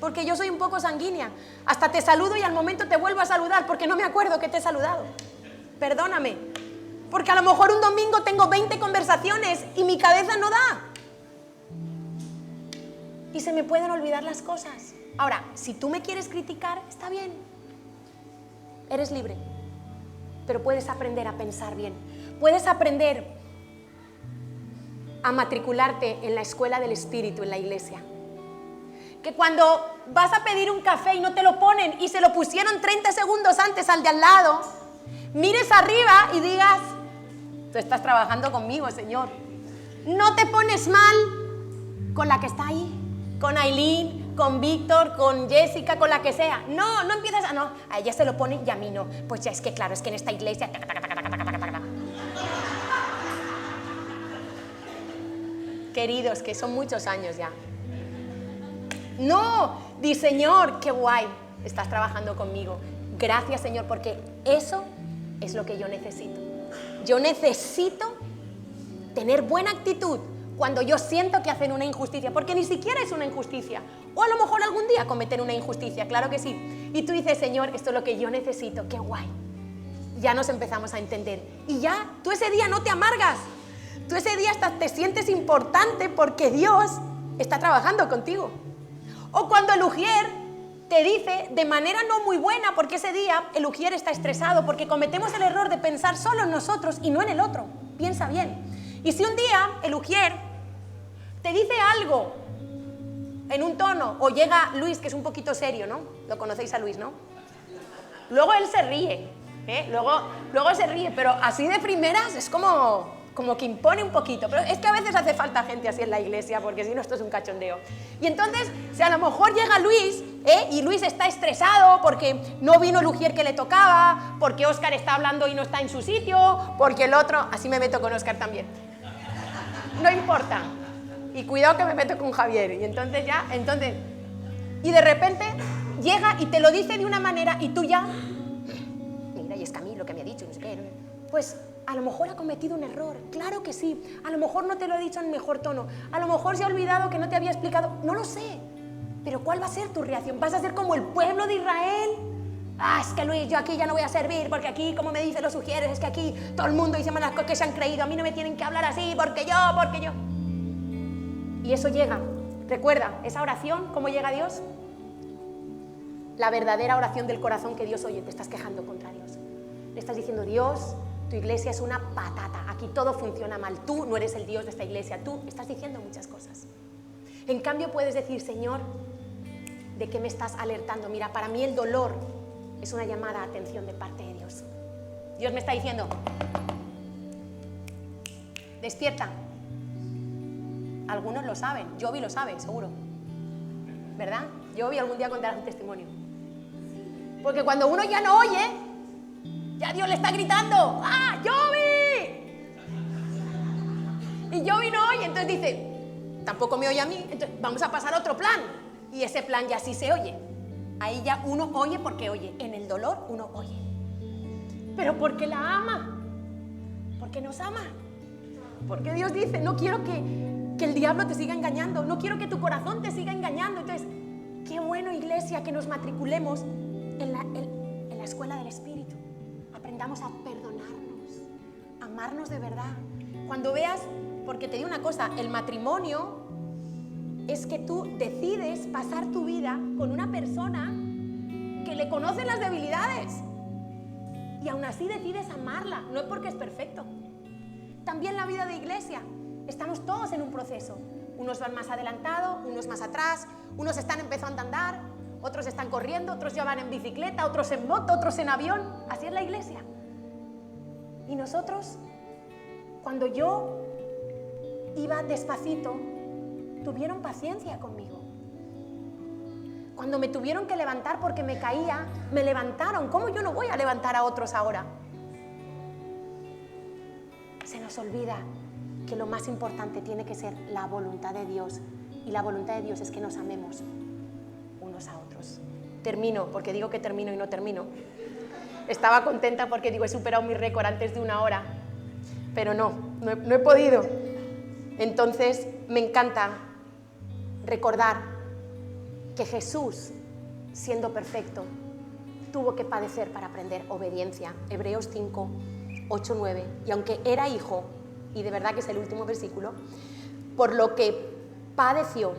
Porque yo soy un poco sanguínea. Hasta te saludo y al momento te vuelvo a saludar porque no me acuerdo que te he saludado. Perdóname. Porque a lo mejor un domingo tengo 20 conversaciones y mi cabeza no da. Y se me pueden olvidar las cosas. Ahora, si tú me quieres criticar, está bien. Eres libre. Pero puedes aprender a pensar bien. Puedes aprender a matricularte en la escuela del Espíritu en la iglesia. Que cuando vas a pedir un café y no te lo ponen y se lo pusieron 30 segundos antes al de al lado, mires arriba y digas, tú estás trabajando conmigo, Señor. No te pones mal con la que está ahí, con Aileen, con Víctor, con Jessica, con la que sea. No, no empiezas a, no, a ella se lo ponen y a mí no. Pues ya es que claro, es que en esta iglesia... Queridos, que son muchos años ya. No, di Señor, qué guay, estás trabajando conmigo. Gracias Señor, porque eso es lo que yo necesito. Yo necesito tener buena actitud cuando yo siento que hacen una injusticia, porque ni siquiera es una injusticia. O a lo mejor algún día cometen una injusticia, claro que sí. Y tú dices, Señor, esto es lo que yo necesito, qué guay. Ya nos empezamos a entender. Y ya, tú ese día no te amargas. Tú ese día hasta te sientes importante porque Dios está trabajando contigo. O cuando el ujier te dice de manera no muy buena, porque ese día el ujier está estresado, porque cometemos el error de pensar solo en nosotros y no en el otro. Piensa bien. Y si un día el ujier te dice algo en un tono, o llega Luis, que es un poquito serio, ¿no? Lo conocéis a Luis, ¿no? Luego él se ríe, luego se ríe, pero así de primeras es como que impone un poquito. Pero es que a veces hace falta gente así en la iglesia, porque si no esto es un cachondeo. Y entonces, si a lo mejor llega Luis, y Luis está estresado porque no vino el ujier que le tocaba, porque Óscar está hablando y no está en su sitio, porque el otro, así me meto con Óscar también. No importa. Y cuidado que me meto con Javier. Y entonces y de repente llega y te lo dice de una manera y tú ya, mira, y es que a mí lo que me ha dicho, no sé qué, pues a lo mejor ha cometido un error, claro que sí, a lo mejor no te lo he dicho en mejor tono, a lo mejor se ha olvidado que no te había explicado, no lo sé, pero ¿cuál va a ser tu reacción? ¿Vas a ser como el pueblo de Israel? Es que Luis, yo aquí ya no voy a servir, porque aquí, como me dicen los ujieres, es que aquí todo el mundo dice malas cosas que se han creído, a mí no me tienen que hablar así, porque yo. Y eso llega. Recuerda, esa oración, ¿cómo llega a Dios? La verdadera oración del corazón que Dios oye, te estás quejando contra Dios. Le estás diciendo, Dios, tu iglesia es una patata, aquí todo funciona mal, tú no eres el Dios de esta iglesia, tú estás diciendo muchas cosas. En cambio puedes decir, Señor, ¿de qué me estás alertando? Mira, para mí el dolor es una llamada a atención de parte de Dios. Dios me está diciendo, despierta. Algunos lo saben, Jovi lo sabe, seguro. ¿Verdad? Jovi algún día contará un testimonio. Porque cuando uno ya no oye, ya Dios le está gritando, ¡ah, Jovi! Y Jovi no oye, entonces dice, tampoco me oye a mí, entonces vamos a pasar a otro plan. Y ese plan ya sí se oye. Ahí ya uno oye porque oye. En el dolor uno oye. Pero porque la ama. Porque nos ama. Porque Dios dice, no quiero que el diablo te siga engañando. No quiero que tu corazón te siga engañando. Entonces, qué bueno, iglesia, que nos matriculemos en la escuela del Espíritu. Aprendamos a perdonarnos, amarnos de verdad. Cuando veas, porque te digo una cosa, el matrimonio es que tú decides pasar tu vida con una persona que le conoce las debilidades y aún así decides amarla, no es porque es perfecto. También la vida de iglesia, estamos todos en un proceso, unos van más adelantados, unos más atrás, unos están empezando a andar, otros están corriendo, otros ya van en bicicleta, otros en moto, otros en avión, así es la iglesia. Y nosotros, cuando yo iba despacito, tuvieron paciencia conmigo. Cuando me tuvieron que levantar porque me caía, me levantaron. ¿Cómo yo no voy a levantar a otros ahora? Se nos olvida que lo más importante tiene que ser la voluntad de Dios. Y la voluntad de Dios es que nos amemos unos a otros. Termino, porque digo que termino y no termino. Estaba contenta porque digo, he superado mi récord antes de 1 hora. Pero no he podido. Entonces, me encanta recordar que Jesús, siendo perfecto, tuvo que padecer para aprender obediencia. Hebreos 5, 8, 9. Y aunque era hijo, y de verdad que es el último versículo, por lo que padeció,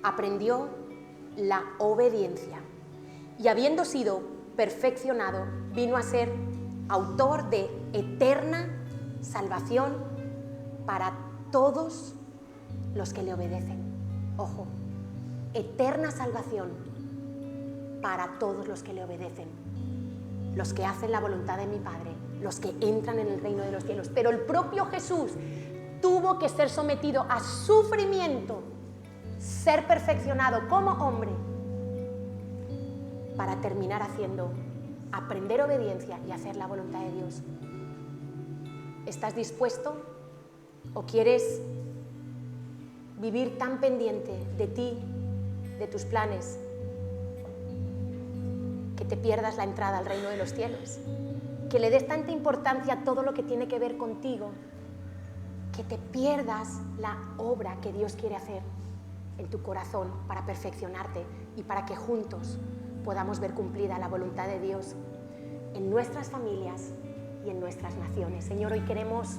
aprendió la obediencia. Y habiendo sido perfeccionado, vino a ser autor de eterna salvación para todos los que le obedecen. Ojo, eterna salvación para todos los que le obedecen, los que hacen la voluntad de mi Padre, los que entran en el reino de los cielos. Pero el propio Jesús tuvo que ser sometido a sufrimiento, ser perfeccionado como hombre, para terminar aprender obediencia y hacer la voluntad de Dios. ¿Estás dispuesto o quieres vivir tan pendiente de ti de tus planes, que te pierdas la entrada al reino de los cielos, que le des tanta importancia a todo lo que tiene que ver contigo, que te pierdas la obra que Dios quiere hacer en tu corazón para perfeccionarte y para que juntos podamos ver cumplida la voluntad de Dios en nuestras familias y en nuestras naciones. Señor, hoy queremos